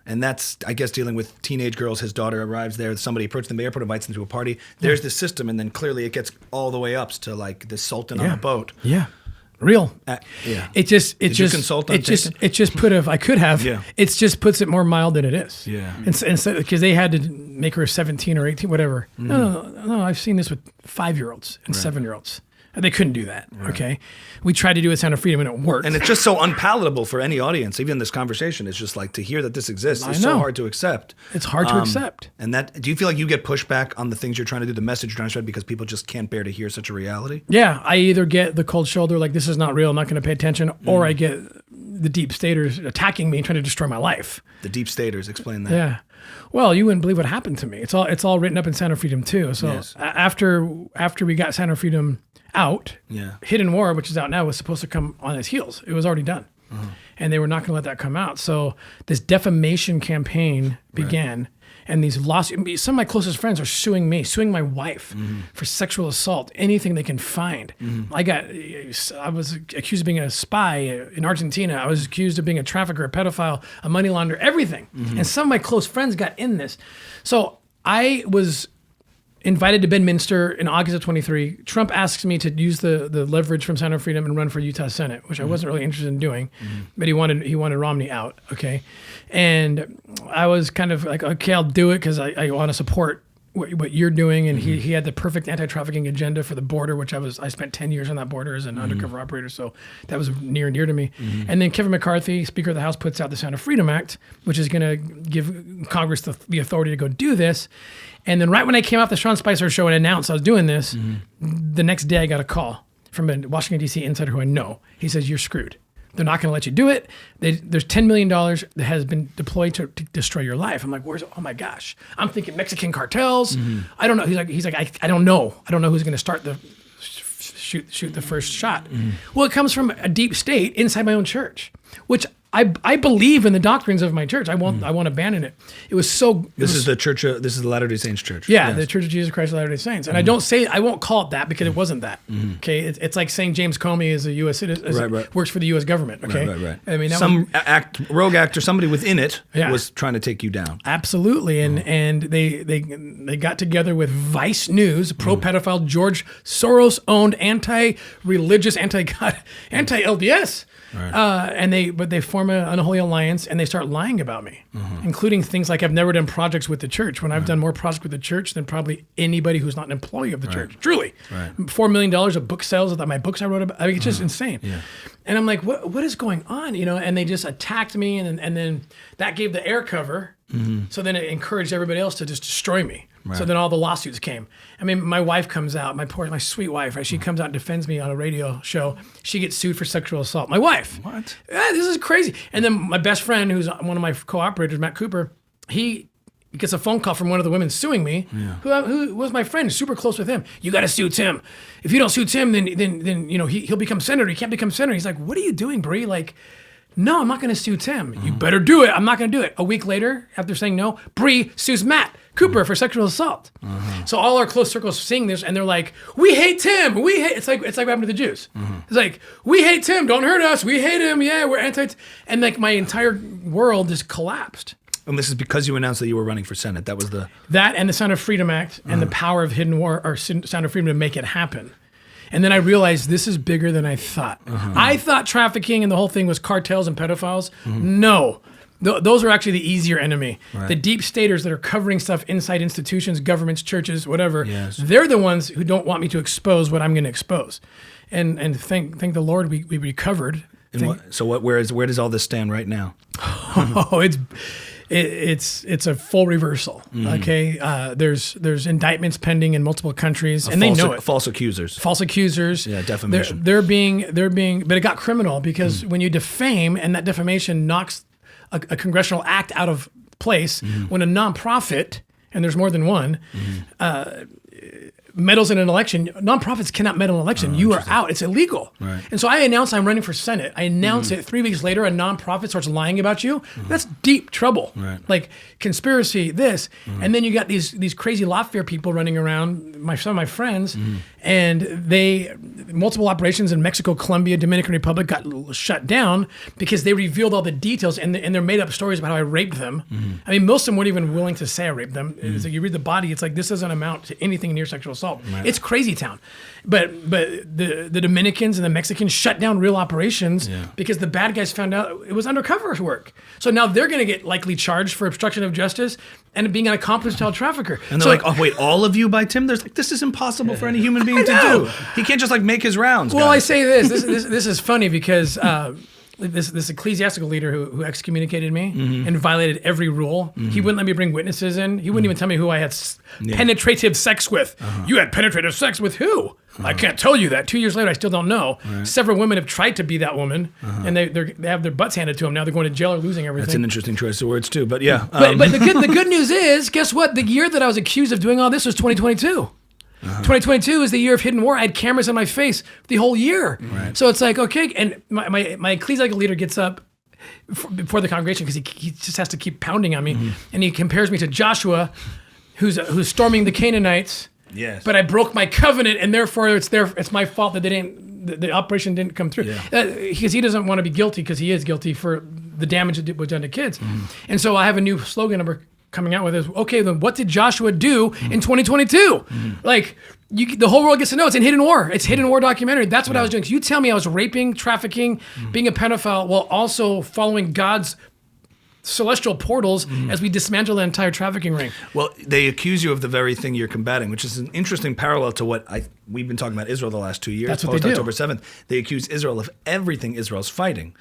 And that's, I guess, dealing with teenage girls. His daughter arrives there. Somebody approaches them at the airport, invites them to a party. There's this system, and then clearly it gets all the way up to like the sultan on a boat. Yeah. Real. Yeah. It just consult on it just put I could have. Yeah. It just puts it more mild than it is. Yeah. Instead, because they had to make her 17 or 18, whatever. No. I've seen this with 5-year-olds and 7-year-olds. They couldn't do that. Right. Okay. We tried to do a Sound of Freedom and it worked. And it's just so unpalatable for any audience, even in this conversation. It's just like to hear that this exists is so hard to accept. It's hard to accept. And that, do you feel like you get pushback on the things you're trying to do, the message you're trying to spread, because people just can't bear to hear such a reality? Yeah. I either get the cold shoulder, like this is not real, I'm not going to pay attention, or I get the deep staters attacking me and trying to destroy my life. The deep staters, explain that. Yeah. Well, you wouldn't believe what happened to me. It's all written up in Sound of Freedom too. So after we got Sound of Freedom out, Hidden War, which is out now, was supposed to come on its heels. It was already done. And they were not going to let that come out. So this defamation campaign began, and these lawsuits, some of my closest friends are suing me, suing my wife for sexual assault, anything they can find. I was accused of being a spy in Argentina. I was accused of being a trafficker, a pedophile, a money launderer, everything. And some of my close friends got in this. So I was invited to Bedminster in August of 23. Trump asks me to use the leverage from Sound of Freedom and run for Utah Senate, which I wasn't really interested in doing, but he wanted Romney out, okay? And I was kind of like, okay, I'll do it because I want to support what you're doing. And he had the perfect anti-trafficking agenda for the border, which I spent 10 years on that border as an undercover operator, so that was near and dear to me. And then Kevin McCarthy, Speaker of the House, puts out the Sound of Freedom Act, which is going to give Congress the authority to go do this. And then right when I came off the Sean Spicer show and announced I was doing this, the next day I got a call from a Washington, D.C. insider who I know. He says, you're screwed. They're not going to let you do it. There's $10 million that has been deployed to destroy your life. I'm like, oh my gosh. I'm thinking Mexican cartels. I don't know. He's like, I don't know. I don't know who's going to start shoot the first shot. Well, it comes from a deep state inside my own church, which I believe in the doctrines of my church. I won't abandon it. It was so. This is the Latter-day Saints Church. Yeah, the Church of Jesus Christ of Latter-day Saints. And I won't call it that because it wasn't that. Okay, it's like saying James Comey is a U.S. citizen, works for the U.S. government. Okay, right. I mean, rogue actor, somebody within it was trying to take you down. Absolutely, and they got together with Vice News, pro-pedophile George Soros-owned anti-religious, anti-God, anti-LDS. Right. But they form an unholy alliance and they start lying about me, including things like I've never done projects with the church when I've done more projects with the church than probably anybody who's not an employee of the church. Truly, $4 million of book sales of my books I wrote about. I mean, it's just insane. Yeah. And I'm like, what is going on? And they just attacked me, and then that gave the air cover. So then it encouraged everybody else to just destroy me. Right. So then all the lawsuits came. I mean, my wife comes out, my sweet wife, right? She comes out and defends me on a radio show. She gets sued for sexual assault. My wife. What? Yeah, this is crazy. And then my best friend, who's one of my co-operators, Matt Cooper, he gets a phone call from one of the women suing me, who was my friend, super close with him. You got to sue Tim. If you don't sue Tim, then he'll become senator. He can't become senator. He's like, what are you doing, Bree? Like, no, I'm not going to sue Tim. You better do it. I'm not going to do it. A week later, after saying no, Bree sues Matt Cooper for sexual assault. So all our close circles seeing this, and they're like, "We hate Tim. We hate." It's like what happened to the Jews. It's like, "We hate Tim. Don't hurt us. We hate him. Yeah, we're anti." And like my entire world just collapsed. And this is because you announced that you were running for Senate. That was that and the Sound of Freedom Act and the power of Hidden War or Sound of Freedom to make it happen. And then I realized this is bigger than I thought. I thought trafficking and the whole thing was cartels and pedophiles. No. Those are actually the easier enemy. Right. The deep staters that are covering stuff inside institutions, governments, churches, whatever, they're the ones who don't want me to expose what I'm going to expose. And thank the Lord we recovered. Where does all this stand right now? It's a full reversal. Okay, there's indictments pending in multiple countries, and they know it. False accusers. Yeah, defamation. They're being, but it got criminal because when you defame and that defamation knocks a congressional act out of place, when a nonprofit, and there's more than one, meddles in an election. Nonprofits cannot meddle in an election. You are out. It's illegal. Right. And so I announced I'm running for Senate. I announce it. 3 weeks later, a nonprofit starts lying about you. That's deep trouble. Right. Like conspiracy, this. And then you got these crazy lawfare people running around, some of my friends, and multiple operations in Mexico, Colombia, Dominican Republic got shut down because they revealed all the details and they're made up stories about how I raped them. I mean, most of them weren't even willing to say I raped them. It's like you read the body, it's like this doesn't amount to anything near sexual assault. Right. It's crazy town. But the Dominicans and the Mexicans shut down real operations because the bad guys found out it was undercover work. So now they're going to get likely charged for obstruction of justice and being an accomplice child trafficker. And they're like, oh, wait, all of you by Tim? There's like, this is impossible for any human being to do. He can't just like make his rounds. Well, guys. I say this is funny because this ecclesiastical leader who excommunicated me and violated every rule. He wouldn't let me bring witnesses in. He wouldn't even tell me who I had penetrative sex with. You had penetrative sex with who? I can't tell you that. 2 years later, I still don't know. Right. Several women have tried to be that woman, and they have their butts handed to them. Now they're going to jail or losing everything. That's an interesting choice of words too. But yeah. But the good news is, guess what? The year that I was accused of doing all this was 2022. 2022 is the year of hidden war. I had cameras in my face the whole year. Right. So it's like, okay. And my ecclesiastical leader gets up before the congregation because he just has to keep pounding on me. And he compares me to Joshua, who's storming the Canaanites. Yes. But I broke my covenant, and therefore it's my fault that the operation didn't come through. Because he doesn't want to be guilty because he is guilty for the damage that was done to kids. And so I have a new slogan number coming out with is, okay, then what did Joshua do in 2022? Like, the whole world gets to know it's in Hidden War. It's Hidden War documentary. That's what I was doing. So you tell me I was raping, trafficking, being a pedophile, while also following God's celestial portals as we dismantle the entire trafficking ring. Well, they accuse you of the very thing you're combating, which is an interesting parallel to what we've been talking about Israel the last 2 years. That's what they do. October 7th, they accuse Israel of everything Israel's fighting.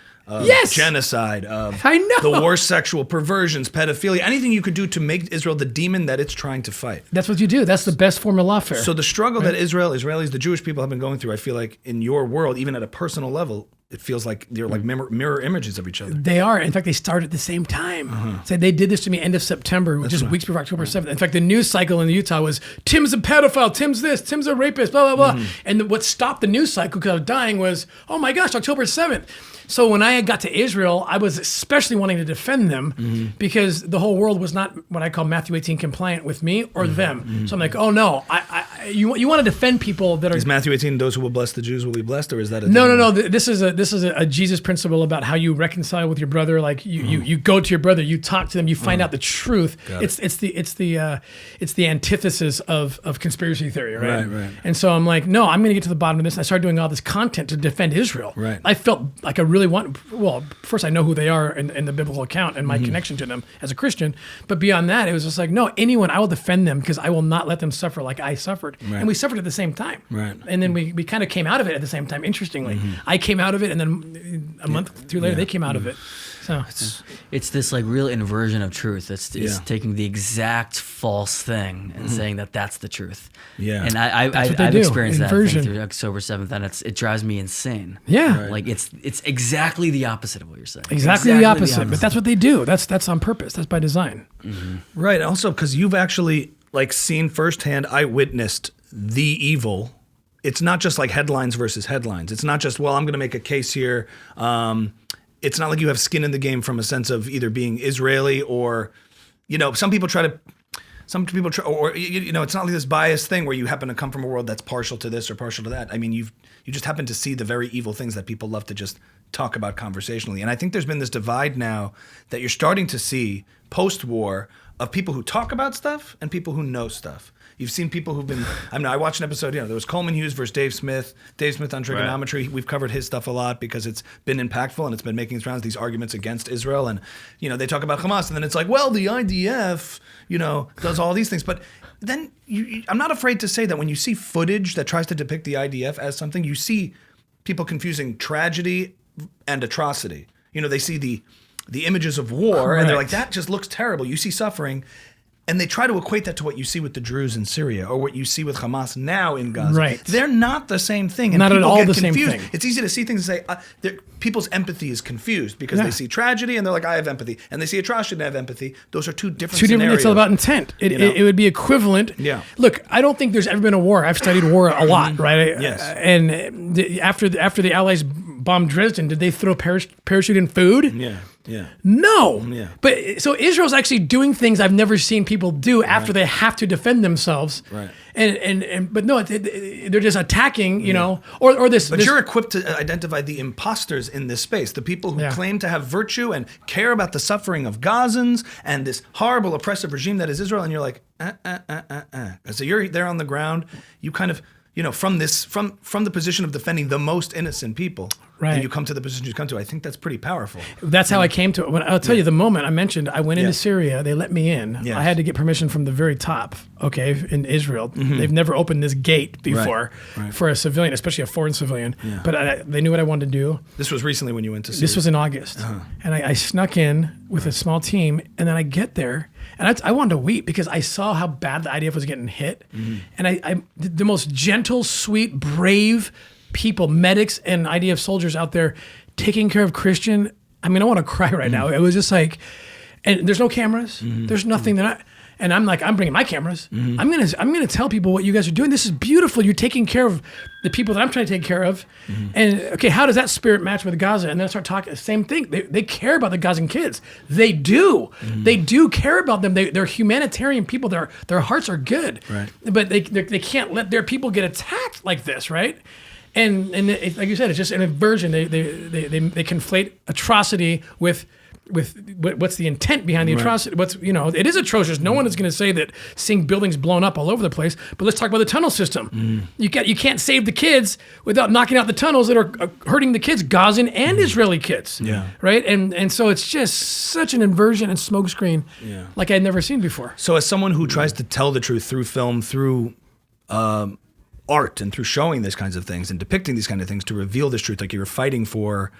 Genocide, the worst sexual perversions, pedophilia, anything you could do to make Israel the demon that it's trying to fight. That's what you do. That's the best form of lawfare. So the struggle that Israelis, the Jewish people have been going through, I feel like in your world, even at a personal level, it feels like they're like mirror images of each other. They are. In fact, they started at the same time. So they did this to me end of September, just weeks before October 7th. In fact, the news cycle in Utah was, Tim's a pedophile, Tim's this, Tim's a rapist, blah, blah, blah. And what stopped the news cycle because I was dying was, oh my gosh, October 7th. So when I got to Israel, I was especially wanting to defend them because the whole world was not what I call Matthew 18 compliant with me or them. So I'm like, oh no, you want to defend people that are. Is Matthew 18 those who will bless the Jews will be blessed, or is that a no? This is a Jesus principle about how you reconcile with your brother. Like you go to your brother, you talk to them, you find out the truth. It's the antithesis of conspiracy theory, right? Right. And so I'm like, no, I'm going to get to the bottom of this. And I started doing all this content to defend Israel. Right. I felt like I really first I know who they are in the biblical account and my connection to them as a Christian, but beyond that, it was just like, no, I will defend them because I will not let them suffer like I suffered. Right. And we suffered at the same time. Right. And then we kind of came out of it at the same time, interestingly. I came out of it, and then a month or two later, they came out of it. So it's this like real inversion of truth. It's taking the exact false thing and saying that that's the truth. Yeah. And I've experienced that thing through October 7th, and it drives me insane. Yeah. Like it's exactly the opposite of what you're saying. Exactly the opposite. But that's what they do. That's on purpose. That's by design. Right. Also, because you've actually like seen firsthand, I witnessed the evil. It's not just like headlines versus headlines. It's not just, well, I'm going to make a case here. It's not like you have skin in the game from a sense of either being Israeli or, some people try, or it's not like this biased thing where you happen to come from a world that's partial to this or partial to that. I mean, you just happen to see the very evil things that people love to just talk about conversationally. And I think there's been this divide now that you're starting to see post-war of people who talk about stuff and people who know stuff. You've seen people who've been, I watched an episode, there was Coleman Hughes versus Dave Smith on trigonometry. Right. We've covered his stuff a lot because it's been impactful and it's been making its rounds, these arguments against Israel. And, they talk about Hamas and then it's like, well, the IDF, does all these things. But then I'm not afraid to say that when you see footage that tries to depict the IDF as something, you see people confusing tragedy and atrocity. They see the images of war and they're like, that just looks terrible. You see suffering. And they try to equate that to what you see with the Druze in Syria or what you see with Hamas now in Gaza. Right. They're not the same thing. And not at people all get the confused. same thing. It's easy to see things and say, people's empathy is confused because they see tragedy and they're like, I have empathy. And they see atrocity and they have empathy. Those are two different scenarios. It's all about intent. It would be equivalent. Yeah. Look, I don't think there's ever been a war. I've studied war a lot, right? Yes. And after the Allies bombed Dresden, did they throw parachute in food? Yeah. Yeah. No. Yeah. But so Israel's actually doing things I've never seen people do after they have to defend themselves. Right. But no, they're just attacking, you know, or this. But you're equipped to identify the imposters in this space, the people who claim to have virtue and care about the suffering of Gazans and this horrible oppressive regime that is Israel. And you're like, So you're there on the ground. You kind of, you know, from the position of defending the most innocent people. Right. And you come to the position you come to. I think that's pretty powerful. That's how I came to it. I'll tell you, the moment I mentioned I went into Syria, they let me in. Yes. I had to get permission from the very top, in Israel. They've never opened this gate before for a civilian, especially a foreign civilian. Yeah. But they knew what I wanted to do. This was recently when you went to Syria? This was in August. And I snuck in with a small team, and then I get there, and I wanted to weep because I saw how bad the IDF was getting hit. And I the most gentle, sweet, brave people, medics and IDF soldiers out there taking care of Christian. I mean, I want to cry right now. It was just like, and there's no cameras. There's nothing and I'm like, I'm bringing my cameras. I'm gonna tell people what you guys are doing. This is beautiful. You're taking care of the people that I'm trying to take care of. And okay, how does that spirit match with Gaza? And then I start talking, same thing. They care about the Gazan kids. They do. They do care about them. They're humanitarian people. Their hearts are good. Right. But they can't let their people get attacked like this, right? And like you said, it's just an inversion. They conflate atrocity with what's the intent behind the atrocity. It is atrocious. No one is going to say that seeing buildings blown up all over the place. But let's talk about the tunnel system. You can't save the kids without knocking out the tunnels that are hurting the kids, Gazan and Israeli kids. Yeah. Right. And so it's just such an inversion and smokescreen like I'd never seen before. So as someone who tries to tell the truth through film, through art, and through showing these kinds of things and depicting these kind of things to reveal this truth, like you were fighting for,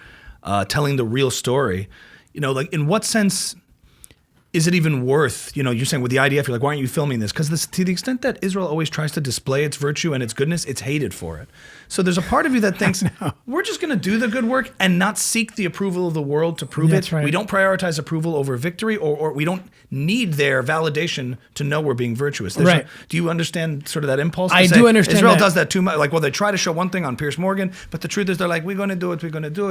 telling the real story, like in what sense is it even worth, you're saying with the IDF, you're like, why aren't you filming this? Because to the extent that Israel always tries to display its virtue and its goodness, it's hated for it. So there's a part of you that thinks, we're just going to do the good work and not seek the approval of the world to prove it. Right. We don't prioritize approval over victory, or we don't need their validation to know we're being virtuous. Do you understand sort of that impulse? I do understand Israel that. does that too much. Like, well, they try to show one thing on Piers Morgan, but the truth is they're like, we're going to do it.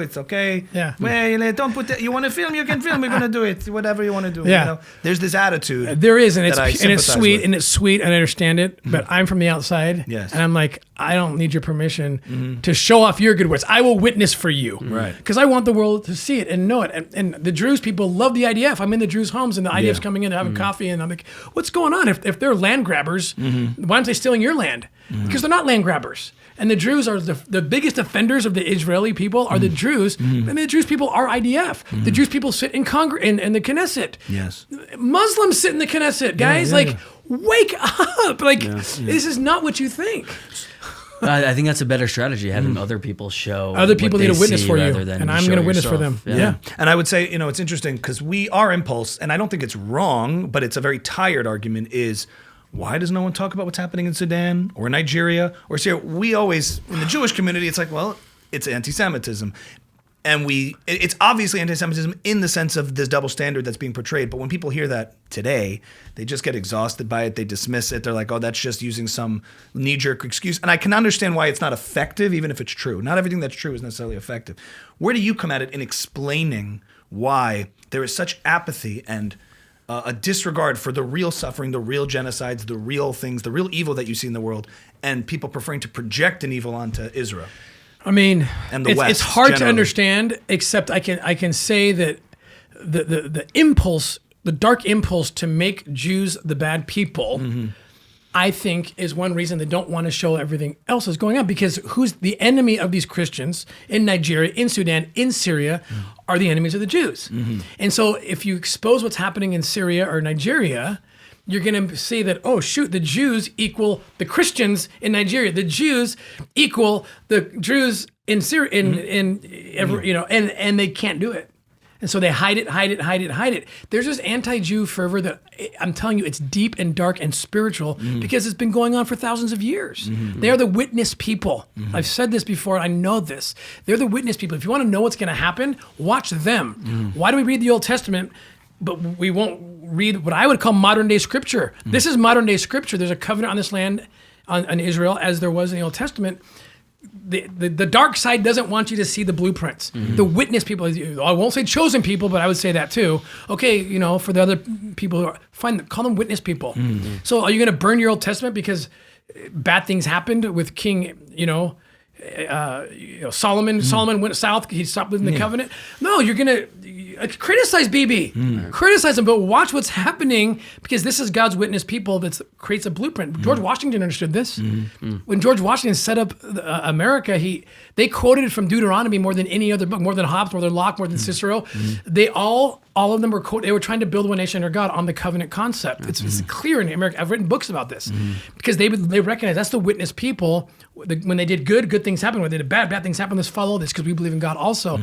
It's okay. Yeah. Well, don't put that. You want to film, you can film. We're going to do it. Whatever you want to do. Yeah. There's this attitude. There is, and it's sweet, and I understand it, but I'm from the outside. Yes. And I'm like, I don't need your permission to show off your good works. I will witness for you. Right. Because I want the world to see it and know it. And the Druze people love the IDF. I'm in the Druze homes and the IDF's coming in to have a coffee, and I'm like, what's going on? If they're land grabbers, why aren't they stealing your land? Because they're not land grabbers. And the Druze are the biggest offenders of the Israeli people are the Druze, and the Druze people are IDF. The Druze people sit in Congress in the Knesset. Yes. Muslims sit in the Knesset, guys. Wake up! This is not what you think. I think that's a better strategy, having other people show. Other people need a witness for you, and I'm going to witness yourself. for them. Yeah. And I would say, it's interesting because our impulse, and I don't think it's wrong, but it's a very tired argument, is why does no one talk about what's happening in Sudan or Nigeria or Syria? We always, in the Jewish community, it's like, well, it's anti-Semitism. And it's obviously anti-Semitism in the sense of this double standard that's being portrayed. But when people hear that today, they just get exhausted by it. They dismiss it. They're like, oh, that's just using some knee-jerk excuse. And I can understand why it's not effective, even if it's true. Not everything that's true is necessarily effective. Where do you come at it in explaining why there is such apathy and a disregard for the real suffering, the real genocides, the real things, the real evil that you see in the world, and people preferring to project an evil onto Israel? I mean, and the West, it's hard generally to understand, except I can say that the impulse, the dark impulse to make Jews the bad people, I think is one reason they don't want to show everything else that's going on, because who's the enemy of these Christians in Nigeria, in Sudan, in Syria are the enemies of the Jews. And so if you expose what's happening in Syria or Nigeria, you're going to say that, oh, shoot, the Jews equal the Christians in Nigeria. The Jews equal the Druze in Syria, and they can't do it. And so they hide it. There's this anti-Jew fervor that I'm telling you, it's deep and dark and spiritual because it's been going on for thousands of years. They are the witness people. I've said this before. I know this. They're the witness people. If you want to know what's going to happen, watch them. Why do we read the Old Testament, but we won't read what I would call modern day scripture? This is modern day scripture. There's a covenant on this land, on Israel, as there was in the Old Testament. The dark side doesn't want you to see the blueprints. The witness people, I won't say chosen people, but I would say that too. Okay, for the other people, call them witness people. So are you going to burn your Old Testament because bad things happened with King, Solomon? Solomon went south. He stopped living the covenant. No, you're going to criticize Bibi, criticize him, but watch what's happening because this is God's witness people that creates a blueprint. George Washington understood this. When George Washington set up America, they quoted from Deuteronomy more than any other book, more than Hobbes, more than Locke, more than Cicero. They all of them were they were trying to build one nation under God on the covenant concept. It's clear in America. I've written books about this because they recognize that's the witness people. When they did good things happen. When they did bad things happen. Let's follow this because we believe in God also.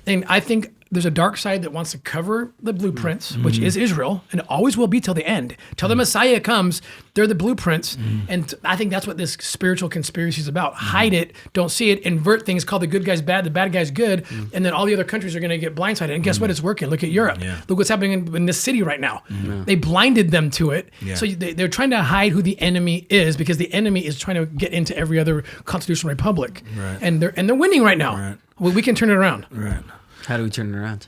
And I think there's a dark side that wants to cover the blueprints, which is Israel, and it always will be till the end. Till the Messiah comes, they're the blueprints. And I think that's what this spiritual conspiracy is about. Hide it, don't see it, invert things, call the good guys bad, the bad guys good, and then all the other countries are going to get blindsided. And guess what? It's working. Look at Europe. Look what's happening in this city right now. They blinded them to it. So they're trying to hide who the enemy is because the enemy is trying to get into every other constitutional republic. And they're winning right now. Well, we can turn it around. How do we turn it around?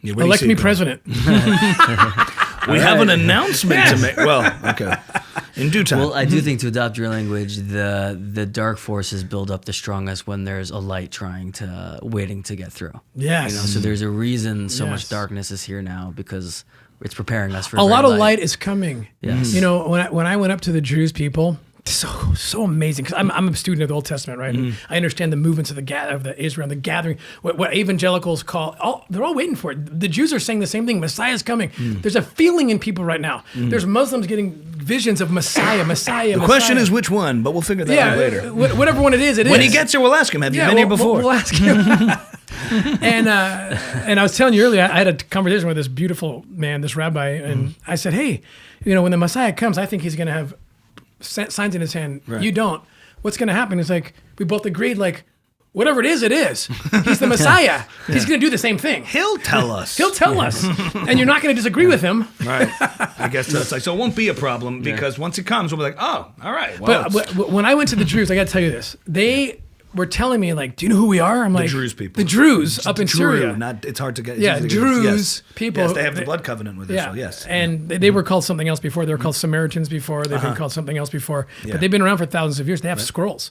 Elect me president. We have an announcement to make. Well, okay. In due time. Well, I do think to adopt your language, the dark forces build up the strongest when there's a light waiting to get through. Yes. So there's a reason so much darkness is here now because it's preparing us for a lot of light is coming. Yes. When I went up to the Jews people, so amazing because I'm a student of the Old Testament, right? And I understand the movements of the Israel, the gathering, what evangelicals call. They're all waiting for it. The Jews are saying the same thing. Messiah's coming. There's a feeling in people right now. There's Muslims getting visions of Messiah. The question is which one, but we'll figure that out later. Whatever one it is, when he gets here, we'll ask him. Have you been here before? We'll ask him. And I was telling you earlier, I had a conversation with this beautiful man, this rabbi, and I said, hey, when the Messiah comes, I think he's going to have signs in his hand. You don't. What's going to happen is we both agreed, whatever it is, he's the Messiah. He's going to do the same thing. He'll tell us. And you're not going to disagree with him. Right. I guess that's so it won't be a problem because once he comes, we'll be like, oh, all right. Well, but when I went to the Druze, I got to tell you this. They were telling me, do you know who we are? I'm the Druze people. The Druze up in Syria. It's hard to get. Druze people. Yes, they have the blood covenant with Israel. Yes. And they were called something else before. They were called Samaritans before. They've been called something else before. But they've been around for thousands of years. They have scrolls,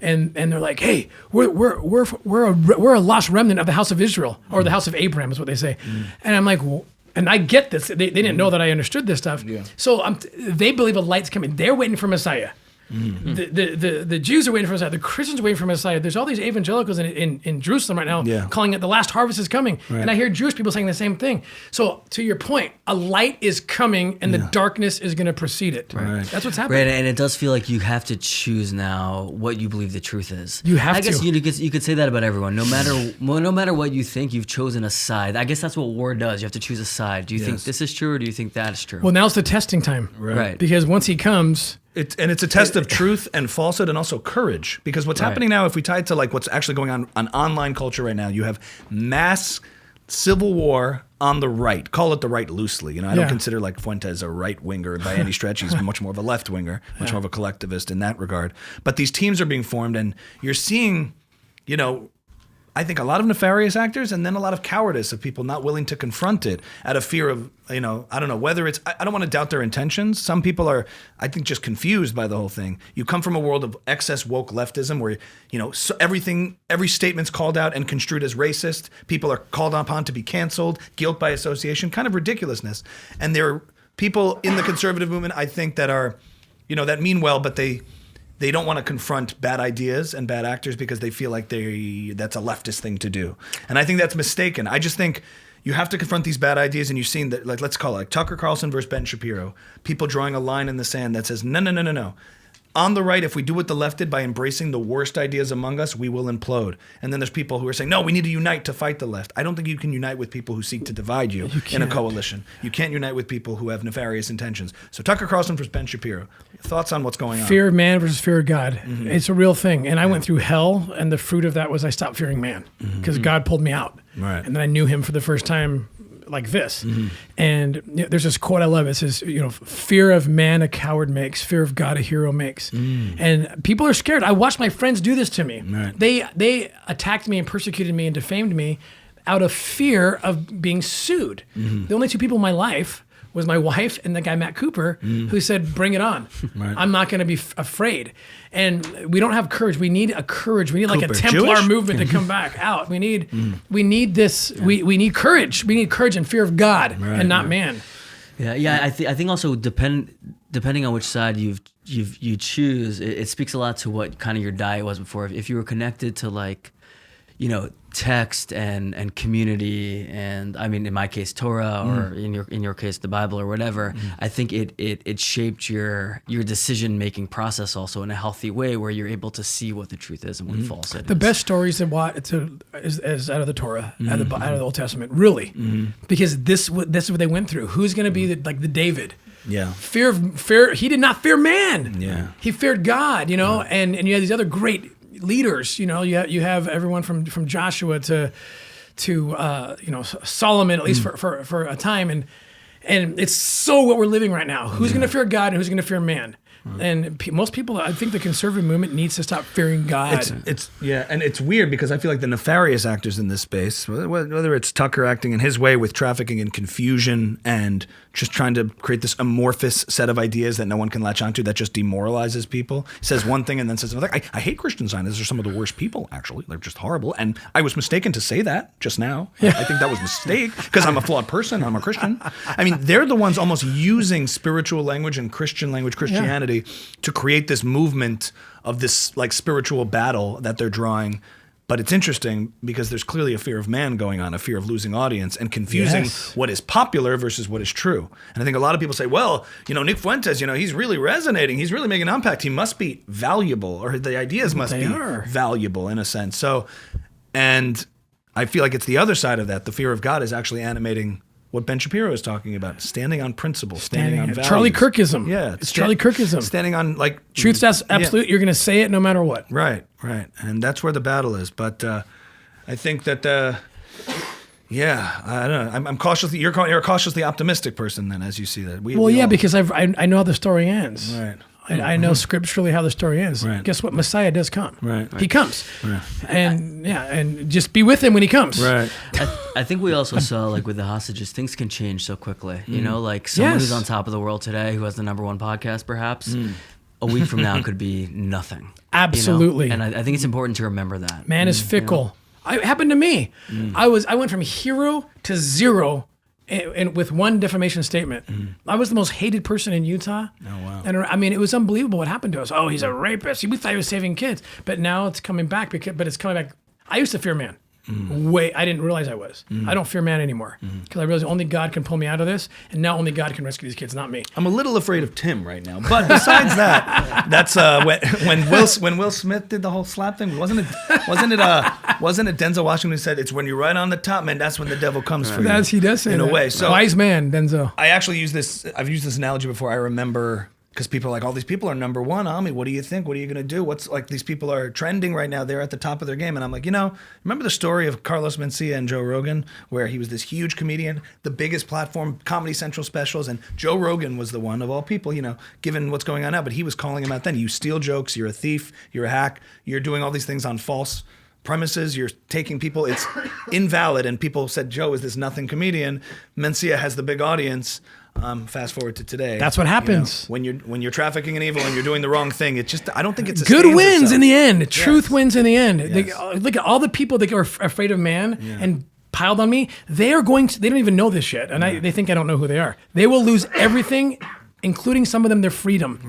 and they're like, hey, we're a lost remnant of the house of Israel or the house of Abraham is what they say. And I'm like, well, and I get this. They didn't know that I understood this stuff. So they believe a light's coming. They're waiting for Messiah. The Jews are waiting for Messiah. The Christians are waiting for Messiah. There's all these evangelicals in Jerusalem right now calling it the last harvest is coming. And I hear Jewish people saying the same thing. So to your point, a light is coming and the darkness is going to precede it. That's what's happening. Right, and it does feel like you have to choose now what you believe the truth is. You have I to. guess you could say that about everyone. No matter what you think, you've chosen a side. I guess that's what war does. You have to choose a side. Do you think this is true or do you think that is true? Well, now's the testing time. Right. Because once he comes... It's a test of truth and falsehood and also courage. Because what's happening now, if we tie it to what's actually going on online culture right now, you have mass civil war on the right. Call it the right loosely. I don't consider Fuentes a right winger by any stretch. He's much more of a left winger, much more of a collectivist in that regard. But these teams are being formed, and you're seeing, I think a lot of nefarious actors and then a lot of cowardice of people not willing to confront it out of fear of, I don't know whether it's, I don't want to doubt their intentions. Some people are, I think, just confused by the whole thing. You come from a world of excess woke leftism where, so every statement's called out and construed as racist. People are called upon to be canceled, guilt by association, kind of ridiculousness. And there are people in the conservative movement, I think, that are, that mean well, but they don't want to confront bad ideas and bad actors because they feel like that's a leftist thing to do. And I think that's mistaken. I just think you have to confront these bad ideas, and you've seen that, let's call it Tucker Carlson versus Ben Shapiro, people drawing a line in the sand that says, no. on the right, if we do what the left did by embracing the worst ideas among us, we will implode. And then there's people who are saying, no, we need to unite to fight the left. I don't think you can unite with people who seek to divide you in a coalition. You can't unite with people who have nefarious intentions. So Tucker Carlson versus Ben Shapiro. Thoughts on what's going on? Fear of man versus fear of God. It's a real thing. And I went through hell, and the fruit of that was I stopped fearing man because God pulled me out. Right. And then I knew him for the first time like this. And there's this quote I love. It says, fear of man a coward makes, fear of God a hero makes. And people are scared. I watched my friends do this to me. Right. They attacked me and persecuted me and defamed me out of fear of being sued. The only two people in my life was my wife and the guy Matt Cooper, who said, bring it on. Right. I'm not going to be afraid. And we don't have courage. We need a courage. We need like a Templar Jewish? movement to come back out. We need this. Yeah. We need courage. We need courage and fear of God and not man. Yeah. I think also depending on which side you choose, it speaks a lot to what kind of your diet was before. If you were connected to like, text and community, and I mean in my case Torah, or in your case the Bible or whatever, I think it shaped your decision making process also in a healthy way where you're able to see what the truth is and what falsehood is. The best stories is out of the Torah, out of the Old Testament, really, because this is what they went through. Who's going to be like the David? Yeah. Fear. He did not fear man. Yeah. He feared God. And you have these other great leaders. You have everyone from Joshua to Solomon, at least for a time, and it's so what we're living right now. Who's going to fear God and who's going to fear man? And most people, I think the conservative movement needs to stop fearing God. And it's weird because I feel like the nefarious actors in this space, whether it's Tucker acting in his way with trafficking and confusion and just trying to create this amorphous set of ideas that no one can latch onto that just demoralizes people. He says one thing and then says another. I hate Christian Zionists. They're some of the worst people, actually. They're just horrible. And I was mistaken to say that just now. I think that was a mistake because I'm a flawed person. I'm a Christian. I mean, they're the ones almost using spiritual language and Christian language, Christianity, to create this movement of this like spiritual battle that they're drawing. But it's interesting because there's clearly a fear of man going on, a fear of losing audience and confusing what is popular versus what is true. And I think a lot of people say, well, Nick Fuentes, he's really resonating. He's really making an impact. He must be valuable, or the ideas must be valuable in a sense. So, and I feel like it's the other side of that. The fear of God is actually animating what Ben Shapiro is talking about, standing on principle, standing on values. Charlie Kirkism. Yeah. It's Charlie Kirkism. Standing on like... Truth's absolute. Yeah. You're going to say it no matter what. Right. And that's where the battle is. But I think that, I don't know. I'm cautiously... You're a cautiously optimistic person then, as you see that. Because I know how the story ends. Right. I know scripturally how the story ends. Right. Guess what? Messiah does come. Right. He comes. Right. And just be with him when he comes. Right. I think we also saw, like with the hostages, things can change so quickly. Like someone who's on top of the world today, who has the #1 podcast, perhaps, a week from now could be nothing. Absolutely. And I think it's important to remember that. Man is fickle. It happened to me. I went from hero to zero. And with one defamation statement. I was the most hated person in Utah. Oh, wow. And I mean, it was unbelievable what happened to us. Oh, he's a rapist. We thought he was saving kids. But now it's coming back. But it's coming back. I used to fear man. I didn't realize I was. I don't fear man anymore. Because I realized only God can pull me out of this. And now only God can rescue these kids, not me. I'm a little afraid of Tim right now. But besides that, that's when Will Smith did the whole slap thing. Wasn't it Denzel Washington who said it's when you're right on the top, man, that's when the devil comes for you. He does say in that. a way. So wise man, Denzel. I actually I've used this analogy before. I remember because people are like, all these people are #1, Ami. What do you think? What are you going to do? What's like these people are trending right now. They're at the top of their game. And I'm like, remember the story of Carlos Mencia and Joe Rogan, where he was this huge comedian, the biggest platform, Comedy Central specials. And Joe Rogan was the one of all people, given what's going on now. But he was calling him out then. You steal jokes. You're a thief. You're a hack. You're doing all these things on false premises. You're taking people. It's invalid. And people said, Joe is this nothing comedian. Mencia has the big audience. Fast forward to today. That's what happens when you're trafficking in evil and you're doing the wrong thing. I don't think it's good wins in the end. Truth wins in the end. Yes. Look at all the people that are afraid of man and piled on me. They don't even know this yet, and they think I don't know who they are. They will lose everything, including some of them their freedom,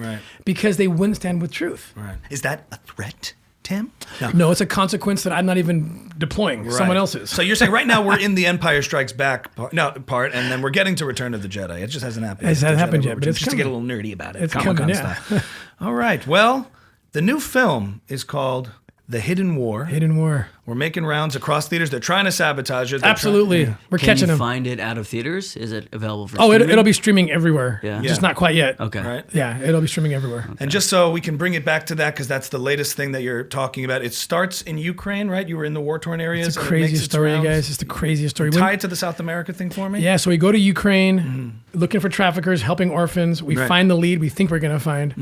because they wouldn't stand with truth. Right. Is that a threat? Tim? No, it's a consequence that I'm not even deploying. Right. Someone else is. So you're saying right now we're in the Empire Strikes Back part, and then we're getting to Return of the Jedi. It just hasn't happened. It hasn't happened yet, but it's just coming. to get a little nerdy about it. It's Comic-Con coming, yeah. style. All right. Well, the new film is called The Hidden War. Hidden War. We're making rounds across theaters. They're trying to sabotage it. Absolutely. We're Can catching you them. find it out of theaters? Is it available for Oh, streaming? it'll be streaming everywhere. Yeah. Just not quite yet. Okay. Right. Yeah, it'll be streaming everywhere. And just so we can bring it back to that, because that's the latest thing that you're talking about. It starts in Ukraine, right? You were in the war-torn areas. It's the and it makes craziest its story, you rounds. guys. It's the craziest story. Tie it to the South America thing for me. Yeah, so we go to Ukraine, looking for traffickers, helping orphans. We Right. find the lead we think we're going to find.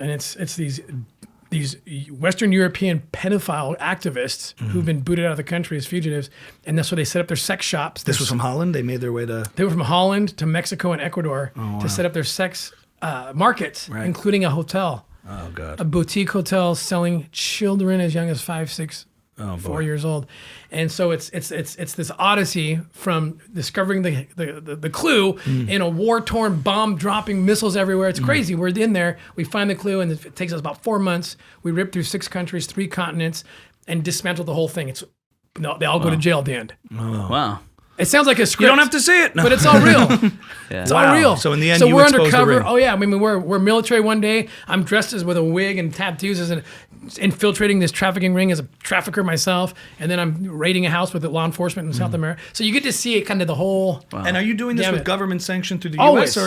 And it's these Western European pedophile activists who've been booted out of the country as fugitives. And that's where they set up their sex shops. This was from Holland. They made their way to... They were from Holland to Mexico and Ecuador to set up their sex markets, including a hotel. Oh, God. A boutique hotel selling children as young as 5, 6, 4 years old. And so it's this odyssey from discovering the clue in a war-torn, bomb-dropping missiles everywhere. It's crazy. We're in there. We find the clue, and it takes us about 4 months. We rip through 6 countries, 3 continents, and dismantle the whole thing. They all go to jail at the end. Wow. It sounds like a script. You don't have to see it. No. But it's all real. It's all real. So in the end, so you we're expose the undercover. ring. Oh yeah, I mean we're military one day. I'm dressed as with a wig and tattoos as infiltrating this trafficking ring as a trafficker myself, and then I'm raiding a house with the law enforcement in South America. So you get to see it kind of the whole. Wow. And are you doing this with government sanction through the Always. U.S.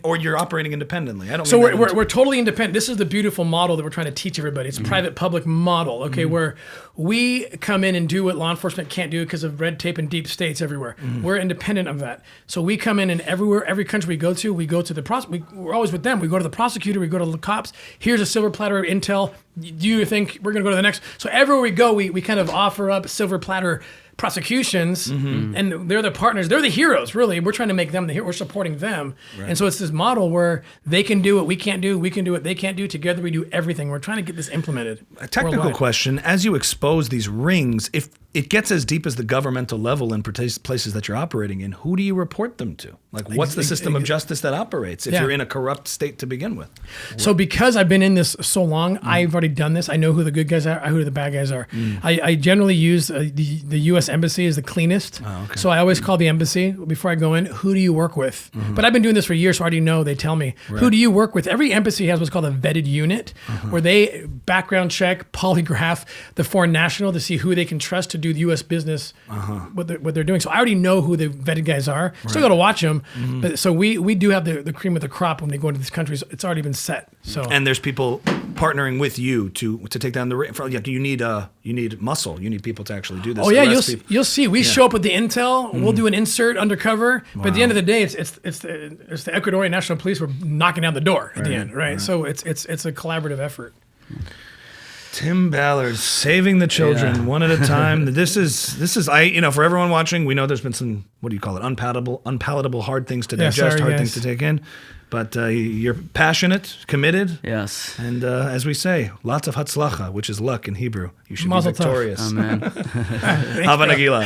or you're operating independently? I don't. So mean we're totally independent. This is the beautiful model that we're trying to teach everybody. It's private-public model. Okay, where we come in and do what law enforcement can't do because of red tape and deep states everywhere. We're independent of that. So we come in and every country we go to the we're always with them. We go to the prosecutor, we go to the cops. Here's a silver platter of intel. Do you think we're going to go to the next? So everywhere we go, we kind of offer up silver platter prosecutions, and they're the partners. They're the heroes, really. We're trying to make them the hero. We're supporting them. Right. And so it's this model where they can do what we can't do, we can do what they can't do. Together we do everything. We're trying to get this implemented. A technical worldwide. question. As you expose these rings, if it gets as deep as the governmental level in places that you're operating in, who do you report them to? Like, what's the system of justice that operates if you're in a corrupt state to begin with? So because I've been in this so long, I've already done this. I know who the good guys are, who the bad guys are. I generally use the U.S. Embassy as the cleanest. Oh, okay. So I always call the embassy before I go in, who do you work with? But I've been doing this for years, so I already know. They tell me, who do you work with? Every embassy has what's called a vetted unit, where they background check, polygraph the foreign national to see who they can trust to do the U.S. business, what they're doing. So I already know who the vetted guys are. Still got to watch them. But so we do have the cream of the crop when they go into these countries. It's already been set. So and there's people partnering with you to take down the ring. You need muscle. You need people to actually do this. Oh yeah, you'll see. We show up with the intel. We'll do an insert undercover. But at the end of the day, it's the Ecuadorian National Police. We're knocking down the door at the end, right? So it's a collaborative effort. Tim Ballard, saving the children one at a time. This is for everyone watching, we know there's been some, what do you call it, unpalatable hard things to digest, hard things to take in. But you're passionate, committed. Yes. And as we say, lots of hatzlacha, which is luck in Hebrew. You should Mazel be victorious. Amen. Hava Nagila.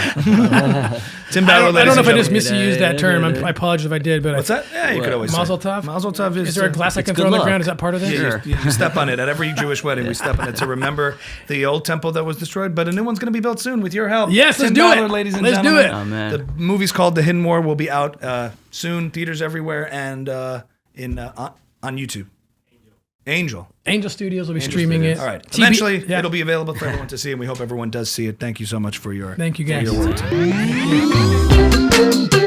Tim Ballard, I don't know if I just misused misused that term. I apologize if I did. But what's that? Yeah, you could always say. Mazel tov. Mazel tov is there a glass I can throw on the ground? Is that part of it? Yeah, you step on it. At every Jewish wedding, we step on it to remember the old temple that was destroyed. But a new one's going to be built soon with your help. Yes, Tim let's do Ballard, it. ladies and Let's gentlemen. do it. Amen. The movie's called The Hidden War. Will be out soon, theaters everywhere, and on YouTube. Angel Studios will be streaming it. All right. Eventually, it'll be available for everyone to see, and we hope everyone does see it. Thank you so much for your Thank you guys. For your work.